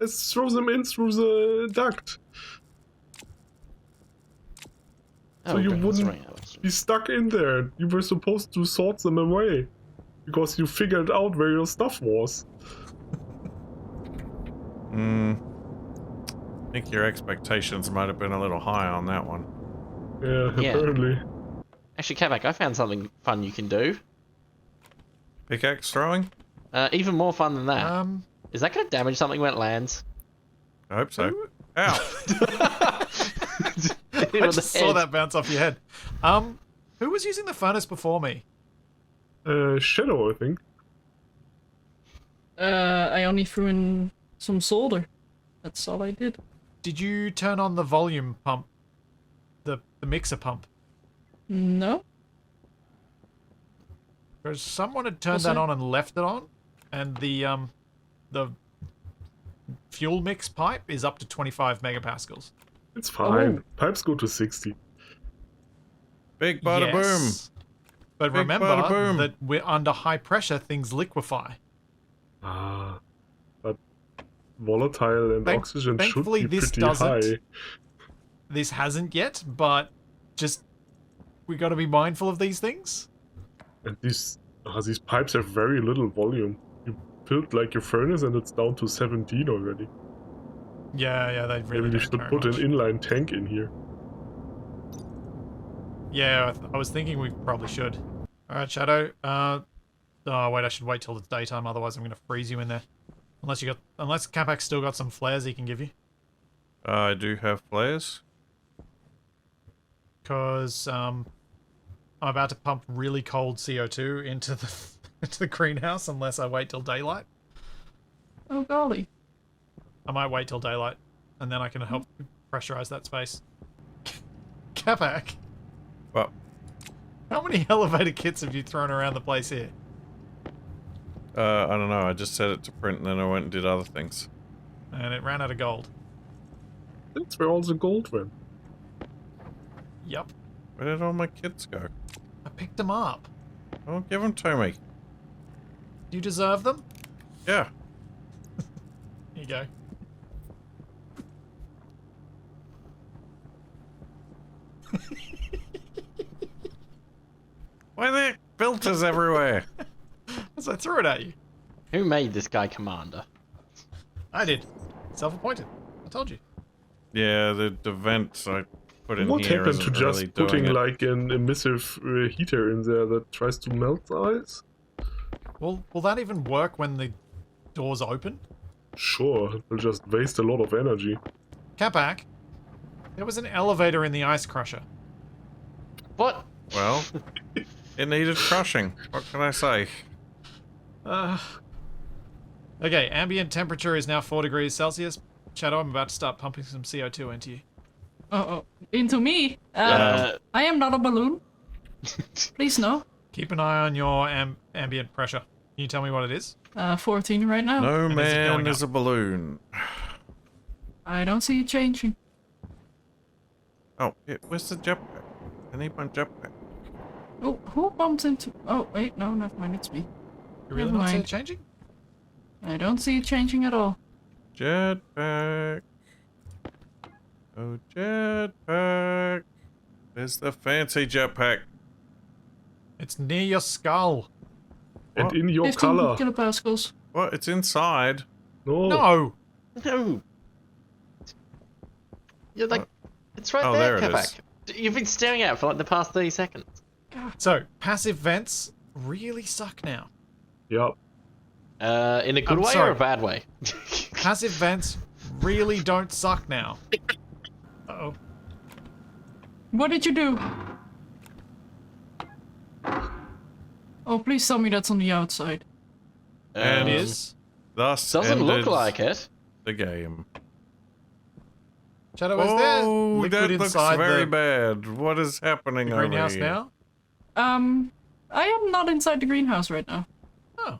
Let's throw them in through the duct. So you God, that's wouldn't right, Alex. be stuck in there. You were supposed to sort them away. Because you figured out where your stuff was. I think your expectations might have been a little high on that one. Yeah. Apparently. Actually, Capac, I found something fun you can do. Pickaxe throwing? Even more fun than that. Is that going to damage something when it lands? I hope so. Ow! I just saw that bounce off your head. Who was using the furnace before me? Shadow, I think. I only threw in some solder. That's all I did. Did you turn on the volume pump? The mixer pump? No? Because someone had turned Was that it? on and left it on, and the fuel mix pipe is up to 25 megapascals. It's fine. Oh. Pipes go to 60. Big bada boom! Yes. But Big remember bada boom. that we're under high pressure, things liquefy. Ah. But volatile and oxygen should thankfully be this pretty doesn't. high. This hasn't yet, but just we got to be mindful of these things. And these pipes have very little volume. You build like your furnace and it's down to 17 already. Yeah, they really Maybe we don't should carry put an much. inline tank in here. Yeah, I was thinking we probably should. All right, Shadow. Oh wait, I should wait till it's daytime. Otherwise, I'm gonna freeze you in there. Unless Capac's still got some flares he can give you. I do have flares. Because I'm about to pump really cold CO2 into the greenhouse unless I wait till daylight. Oh golly. I might wait till daylight, and then I can help pressurize that space. Capac, Well, how many elevator kits have you thrown around the place here? I don't know. I just set it to print and then I went and did other things. And it ran out of gold. That's where all the gold went. Yup. Where did all my kits go? I picked them up. Oh, give them to me. Do you deserve them? Yeah. Here you go. Why are there filters everywhere? As I threw it at you. Who made this guy commander? I did. Self-appointed. I told you. Yeah, the vents I put in What here happened to isn't just really putting doing it. like an emissive heater in there that tries to melt the ice? Well, will that even work when the doors open? Sure, it will just waste a lot of energy. Capac, there was an elevator in the ice crusher. What? Well, it needed crushing. What can I say? Okay, ambient temperature is now 4 degrees Celsius. Shadow, I'm about to start pumping some CO2 into you. Oh, into me? Uh, I am not a balloon. Please no. Keep an eye on your ambient pressure. Can you tell me what it is? 14 right now. No is it man going is up? a balloon. I don't see it changing. Oh, where's the jetpack? I need my jetpack. Oh, who bumped into... Oh, wait, no, never mind, it's me. You really Never not see it mind. changing? I don't see it changing at all. Jetpack. Oh, jetpack. There's the fancy jetpack. It's near your skull. And What? in your 15 color. kilopascals. What? It's inside. No. No! no. You're like, it's right Oh, there, there it Capac. is. You've been staring at it for like the past 30 seconds. So, passive vents really suck now. Yep. In a good I'm way or sorry. a bad way? Passive vents really don't suck now. Uh-oh. What did you do? Oh, please tell me that's on the outside. And It is. Thus Doesn't look ended like it. the game. Shadow, is there Oh, liquid that looks inside very the bad. What is happening over greenhouse here? now? I am not inside the greenhouse right now. Oh.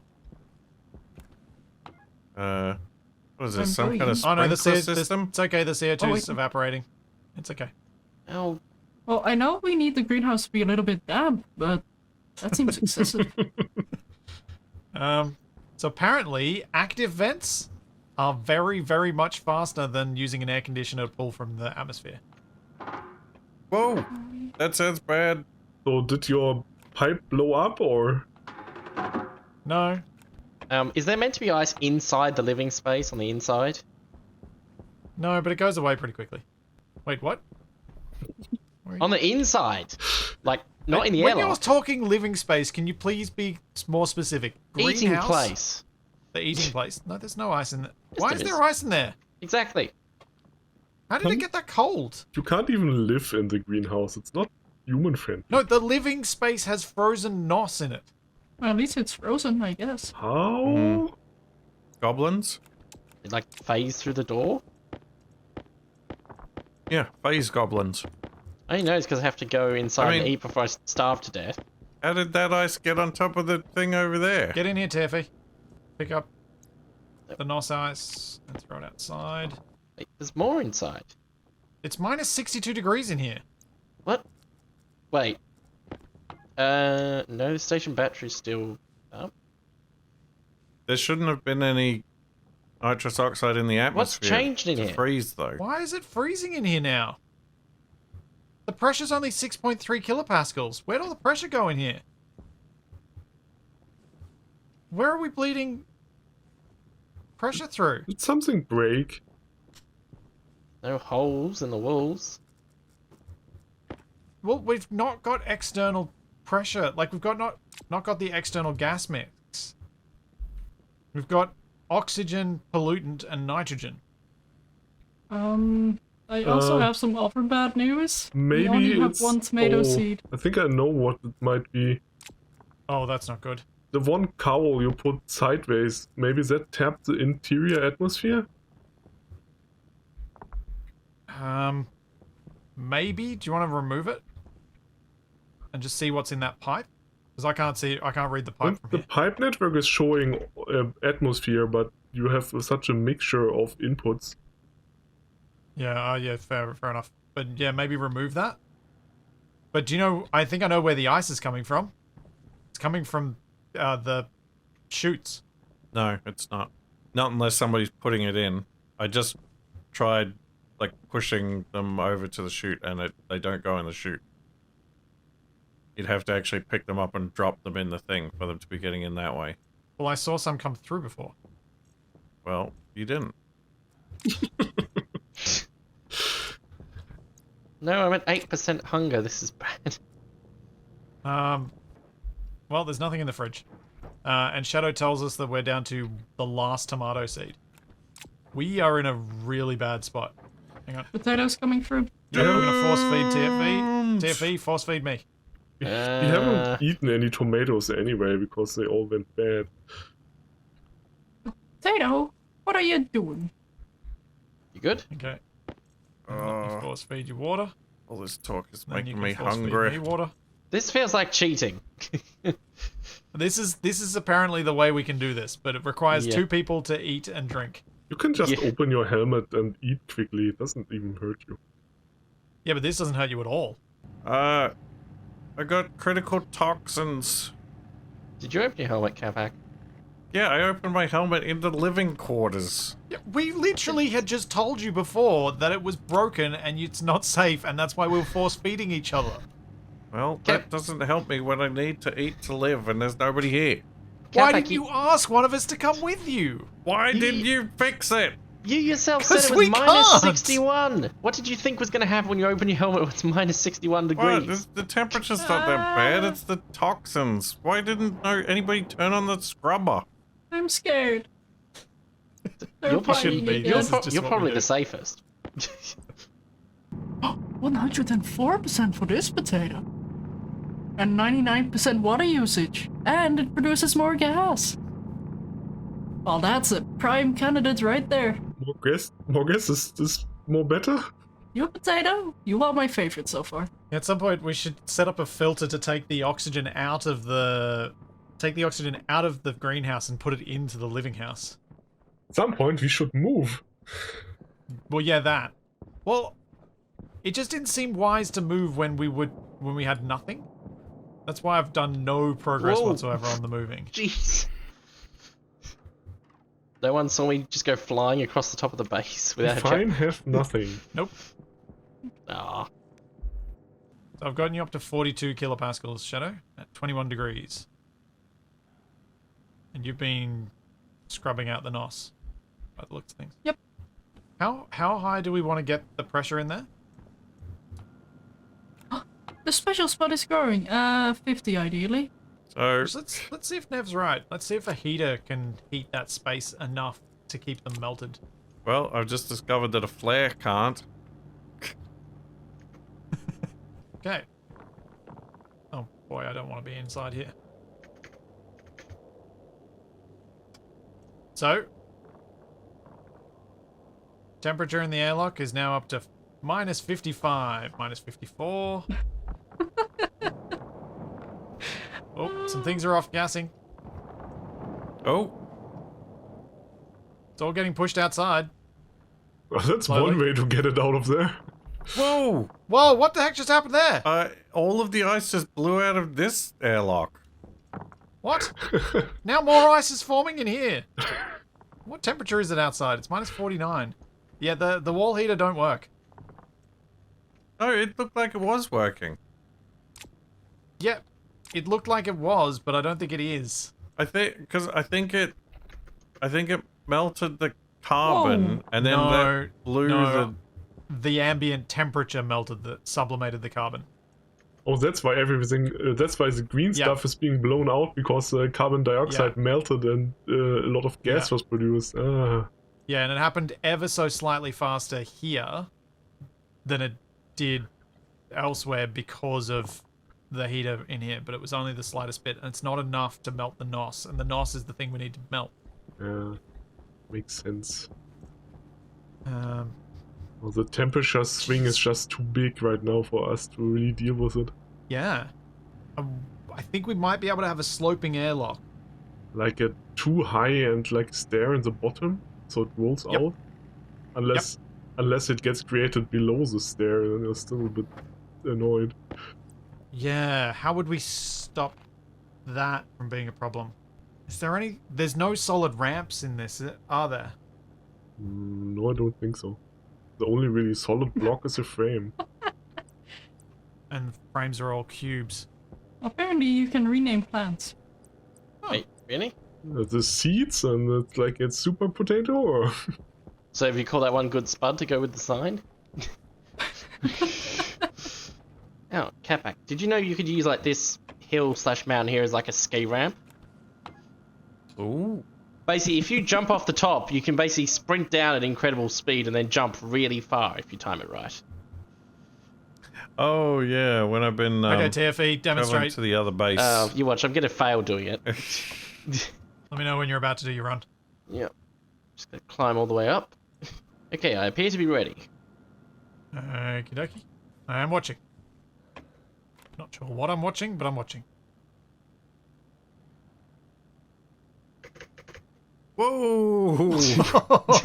What is this? I'm Some kind of Oh no, the sprinkler CO, system? it's okay, the CO2 Oh, is wait. evaporating. It's okay. Oh, Well, I know we need the greenhouse to be a little bit damp, but that seems excessive. So apparently, active vents are very, very much faster than using an air conditioner to pull from the atmosphere. Whoa, that sounds bad. So did your pipe blow up or? No. is there meant to be ice inside the living space on the inside? No, but it goes away pretty quickly. Wait, what? On the inside, like not in the When you're airlock. talking living space, can you please be more specific? Eating Greenhouse? place. The eating place. No, there's no ice in there. Yes, Why there is is. there ice in there? Exactly. How did it get that cold? You can't even live in the greenhouse. It's not human friendly. No, the living space has frozen nos in it. Well, at least it's frozen, I guess. How? Goblins? It like phase through the door. Yeah, phase goblins. I only know it's because I have to go inside I mean- and eat before I starve to death. How did that ice get on top of the thing over there? Get in here, TFE. Pick up the nos ice and throw it outside. Wait, there's more inside. It's minus 62 degrees in here. What? Wait. No, the station battery's still up. There shouldn't have been any nitrous oxide in the What's atmosphere. changed in to here? freeze, though. Why is it freezing in here now? The pressure's only 6.3 kilopascals. Where'd all the pressure go in here? Where are we bleeding pressure through? Did something break? No holes in the walls. Well, we've not got external pressure. Like, we've got not got the external gas mix. We've got oxygen, pollutant, and nitrogen. I also have some other bad news. Maybe we only have it's one tomato oh, seed. I think I know what it might be. Oh, that's not good. The one cowl you put sideways, maybe that tapped the interior atmosphere? Maybe. Do you want to remove it? And just see what's in that pipe? Because I can't see, I can't read the pipe from The here. pipe network is showing atmosphere, but you have such a mixture of inputs. Yeah, yeah, fair enough. But yeah, maybe remove that. But do you know, I think I know where the ice is coming from. It's coming from the chutes. No, it's not. Not unless somebody's putting it in. I just tried, like, pushing them over to the chute, and they don't go in the chute. You'd have to actually pick them up and drop them in the thing for them to be getting in that way. Well, I saw some come through before. Well, you didn't. No, I'm at 8% hunger. This is bad. Well, there's nothing in the fridge. And Shadow tells us that we're down to the last tomato seed. We are in a really bad spot. Hang on. Potatoes coming through. Yeah, we're gonna force feed TFE. TFE, force feed me. We haven't eaten any tomatoes anyway, because they all went bad. Potato, what are you doing? You good? Okay. Let me force feed you water. All this talk is Then you making can me force feed hungry. me water. This feels like cheating. This is apparently the way we can do this, but it requires Yeah. 2 people to eat and drink. You can just Yeah. open your helmet and eat quickly, it doesn't even hurt you. Yeah, but this doesn't hurt you at all. I got critical toxins. Did you open your helmet, Capac? Yeah, I opened my helmet in the living quarters. Yeah, we literally had just told you before that it was broken and it's not safe, and that's why we were force feeding each other. Well, that doesn't help me when I need to eat to live and there's nobody here. Why Capac, didn't you ask one of us to come with you? Why didn't you fix it? You yourself said 'Cause it was we minus can't. 61. What did you think was going to happen when you open your helmet when it's minus 61 What? degrees? The temperature's not that bad. It's the toxins. Why didn't anybody turn on the scrubber? I'm scared. They're You're fighting be. again. This is just You're what we probably do. the safest. 104% for this potato. And 99% water usage. And it produces more gas. Well, that's a prime candidate right there. More gas is this more better? You potato, you are my favorite so far. At some point, we should set up a filter to take the oxygen out of the greenhouse and put it into the living house. At some point we should move. Well, yeah, that. Well, it just didn't seem wise to move when we had nothing. That's why I've done no progress Whoa. whatsoever on the moving. Jeez. No one saw me just go flying across the top of the base without a Fine, jet. have nothing. Nope. Ah, So I've gotten you up to 42 kilopascals, Shadow, at 21 degrees. And you've been scrubbing out the NOS, by the looks of things. Yep. How high do we want to get the pressure in there? The special spot is growing. 50 ideally. So, Let's see if Nev's right. Let's see if a heater can heat that space enough to keep them melted. well, I've just discovered that a flare can't. Okay. Oh boy, I don't want to be inside here. So, temperature in the airlock is now up to minus 55, minus 54. Oh, some things are off gassing. Oh, It's all getting pushed outside. Well, that's Slowly. one way to get it out of there. whoa! Whoa, what the heck just happened there? All of the ice just blew out of this airlock. What? Now more ice is forming in here. What temperature is it outside? It's minus 49. Yeah, the wall heater don't work. Oh, it looked like it was working. Yeah, it looked like it was, but I don't think it is. I think it melted the carbon, Whoa. and then No, that blew no. The ambient temperature sublimated the carbon. Oh, that's why everything. That's why the green Yeah. stuff is being blown out because carbon dioxide melted and a lot of gas Yeah. was produced. Ah. Yeah, and it happened ever so slightly faster here than it did elsewhere because of the heater in here, but it was only the slightest bit, and it's not enough to melt the NOS, and the NOS is the thing we need to melt. Yeah, makes sense. Um, Well, the temperature swing is just too big right now for us to really deal with it. yeah. I think we might be able to have a sloping airlock. Like a too high and like stair in the bottom, so it rolls Yep. out. Unless it gets created below the stair, then you're still a bit annoyed. Yeah, how would we stop that from being a problem? Is there any... There's no solid ramps in this, are there? No, I don't think so. The only really solid block is a frame. And the frames are all cubes. Apparently you can rename plants. wait, really? The seeds and it's super potato or So have you call that one good spud to go with the sign? Oh, Capac, did you know you could use like this hill/mountain here as like a ski ramp? Ooh. Basically, if you jump off the top, you can basically sprint down at incredible speed and then jump really far if you time it right. Oh yeah, when I've been Okay, TFE, traveling demonstrate. to the other base. You watch, I'm gonna fail doing it. Let me know when you're about to do your run. Yep. Just gonna climb all the way up. Okay, I appear to be ready. Okie dokie. I am watching. Not sure what I'm watching, but I'm watching. Whoa!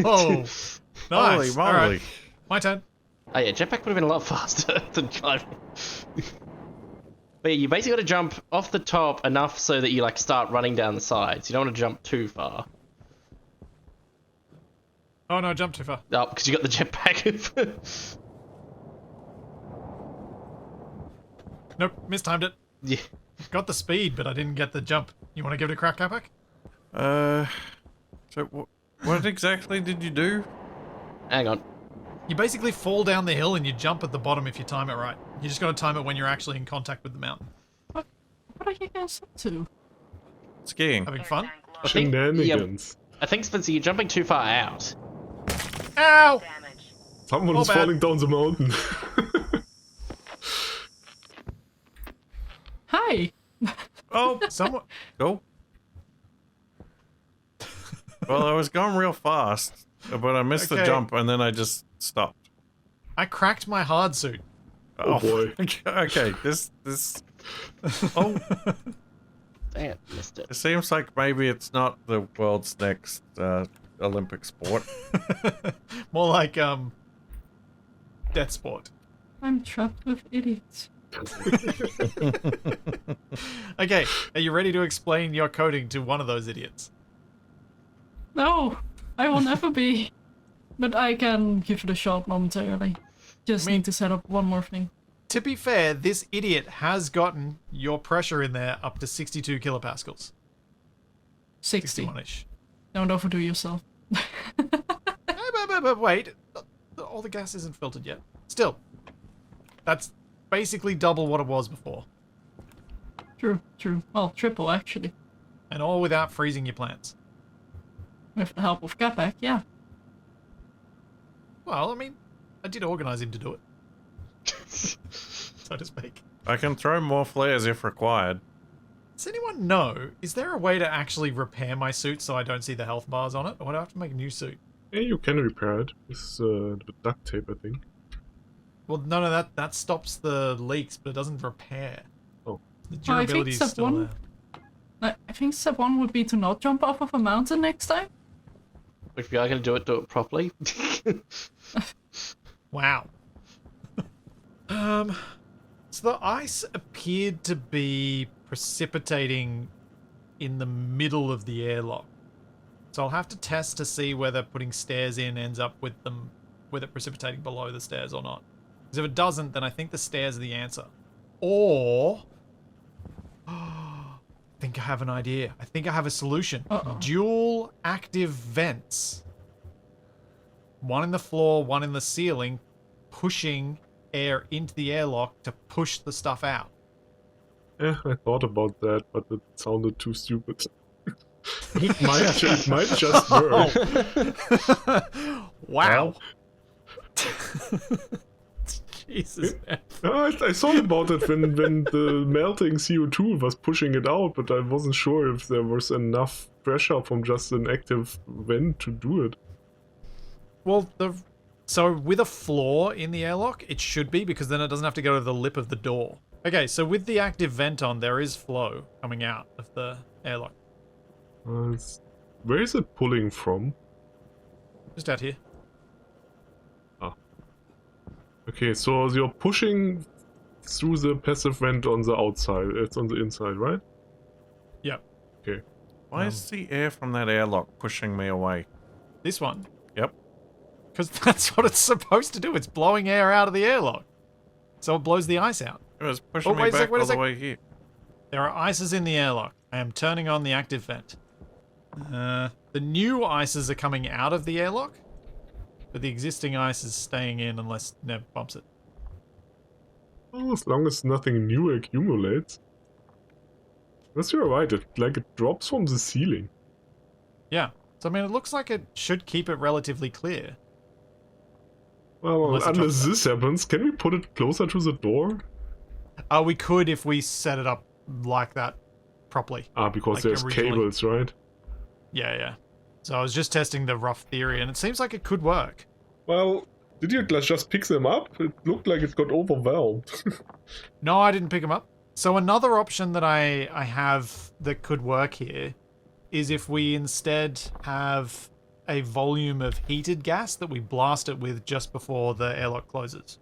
Oh, nice. Holy All moly! right, my turn. Oh yeah, jetpack would have been a lot faster than climbing. But yeah, you basically got to jump off the top enough so that you like start running down the sides. You don't want to jump too far. Oh no, jump too far. Oh, because you got the jetpack. Nope, mistimed it. Yeah. Got the speed, but I didn't get the jump. You want to give it a crack, Capac? So what exactly did you do? Hang on. You basically fall down the hill and you jump at the bottom if you time it right. You just got to time it when you're actually in contact with the mountain. What are you guys up to? Skiing. Having fun? I think, Shenanigans. I think, Spencer, you're jumping too far out. Ow! Someone Oh, is bad. falling down the mountain. Hi! Oh, Someone... go. Well, I was going real fast, but I missed the Okay. jump, and then I just stopped. I cracked my hard suit. Oh, boy. Okay, this. Oh, Dang it, missed it. it seems like maybe it's not the world's next Olympic sport. More like, death sport. I'm trapped with idiots. Okay, are you ready to explain your coding to one of those idiots? No, I will never be. But I can give it a shot momentarily. Just need to set up one more thing. To be fair, this idiot has gotten your pressure in there up to 62 kilopascals. 60. 61-ish. Don't overdo yourself. But wait, all the gas isn't filtered yet. Still, that's basically double what it was before. True, true. Well, triple actually. And all without freezing your plants. With the help of Capac, yeah. Well, I mean, I did organize him to do it. So to speak. I can throw more flares if required. Does anyone know, is there a way to actually repair my suit so I don't see the health bars on it? Or would I have to make a new suit? Yeah, you can repair it with duct tape, I think. Well, no, that stops the leaks, but it doesn't repair. Oh. The Oh, I think durability is step still one- there. I think step 1 would be to not jump off of a mountain next time. If you are going to do it properly. Wow. So the ice appeared to be precipitating in the middle of the airlock. So I'll have to test to see whether putting stairs in ends up with it precipitating below the stairs or not. Because if it doesn't, then I think the stairs are the answer. Or I think I have an idea. I think I have a solution. Uh-oh. Dual active vents. One in the floor, one in the ceiling, pushing air into the airlock to push the stuff out. Yeah, I thought about that, but it sounded too stupid. it might just work. Wow. Jesus, man. I thought about it when the melting CO2 was pushing it out, but I wasn't sure if there was enough pressure from just an active vent to do it. Well, so with a floor in the airlock, it should be, because then it doesn't have to go to the lip of the door. Okay, so with the active vent on, there is flow coming out of the airlock. Where is it pulling from? Just out here. Okay, so you're pushing through the passive vent on the outside. It's on the inside, right? Yep. Okay. Why is the air from that airlock pushing me away? This one. Yep. Because that's what it's supposed to do. It's blowing air out of the airlock. So it blows the ice out. It was pushing Oh, me wait a sec, back wait a all the sec. way here. There are ices in the airlock. I am turning on the active vent. The new ices are coming out of the airlock, but the existing ice is staying in unless Nev bumps it. Oh, as long as nothing new accumulates. That's you're right. It drops from the ceiling. Yeah. So, I mean, it looks like it should keep it relatively clear. Well, Unless it unless drops this happens, can we put it closer to the door? We could if we set it up like that properly. Because Like there's originally. cables, right? Yeah, yeah. So I was just testing the rough theory, and it seems like it could work. Well, did you just pick them up? It looked like it got overwhelmed. No, I didn't pick them up. So another option that I have that could work here is if we instead have a volume of heated gas that we blast it with just before the airlock closes.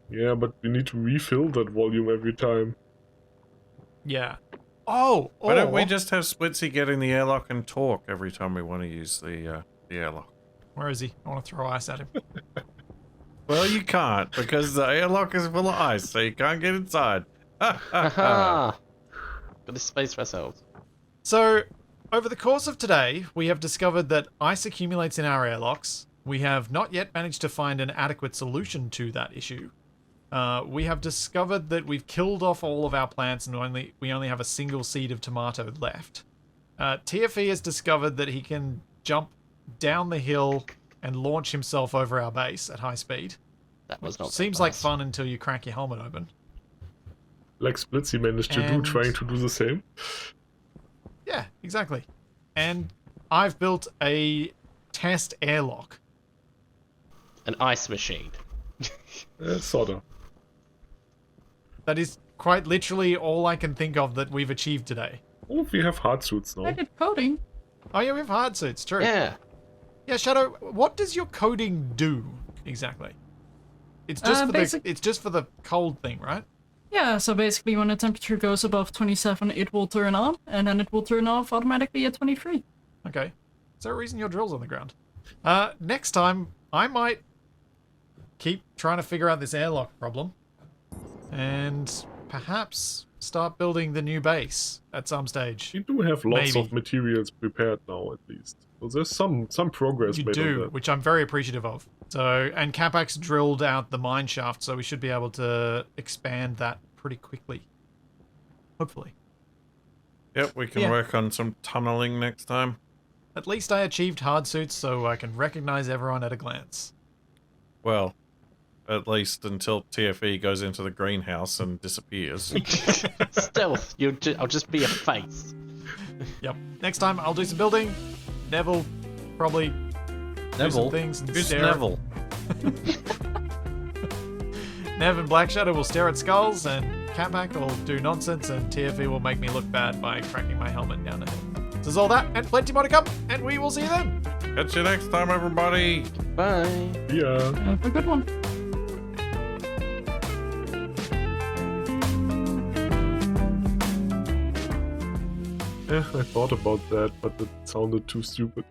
Yeah, but we need to refill that volume every time. Yeah. Oh! Why don't we or- just have Splitsy get in the airlock and talk every time we want to use the airlock? Where is he? I want to throw ice at him. Well, you can't, because the airlock is full of ice, so you can't get inside. Aha! Got this space for ourselves. So, over the course of today, we have discovered that ice accumulates in our airlocks, we have not yet managed to find an adequate solution to that issue. We have discovered that we've killed off all of our plants and we only have a single seed of tomato left. TFE has discovered that he can jump down the hill and launch himself over our base at high speed. That was not Seems like fun until you crack your helmet open. Like Splitsy managed to do, trying to do the same. Yeah, exactly. And I've built a test airlock. An ice machine. Sort of. That is quite literally all I can think of that we've achieved today. Oh, we have hard suits I now. did coding. Oh yeah, we have hard suits, true. Yeah. Yeah, Shadow, what does your coding do exactly? It's just it's just for the cold thing, right? Yeah, so basically when the temperature goes above 27, it will turn on, and then it will turn off automatically at 23. Okay. Is there a reason your drill's on the ground? Next time, I might keep trying to figure out this airlock problem. And perhaps start building the new base at some stage. We do have lots Maybe. of materials prepared now, at least. So there's some progress You made on do, that. which I'm very appreciative of. So, and Capac's drilled out the mine shaft, so we should be able to expand that pretty quickly. Hopefully. Yep, we can Yeah. work on some tunneling next time. At least I achieved hard suits, so I can recognize everyone at a glance. Well, at least until TFE goes into the greenhouse and disappears. Stealth. I'll just be a face. Yep. Next time, I'll do some building. Neville probably do some things. And Who's stare at- Neville? Nev and Black Shadow will stare at skulls, and Capac will do nonsense, and TFE will make me look bad by cracking my helmet down a hill. This is all that, and plenty more to come, and we will see you then. Catch you next time, everybody! Bye. Yeah. Have a good one. Yeah, I thought about that, but it sounded too stupid.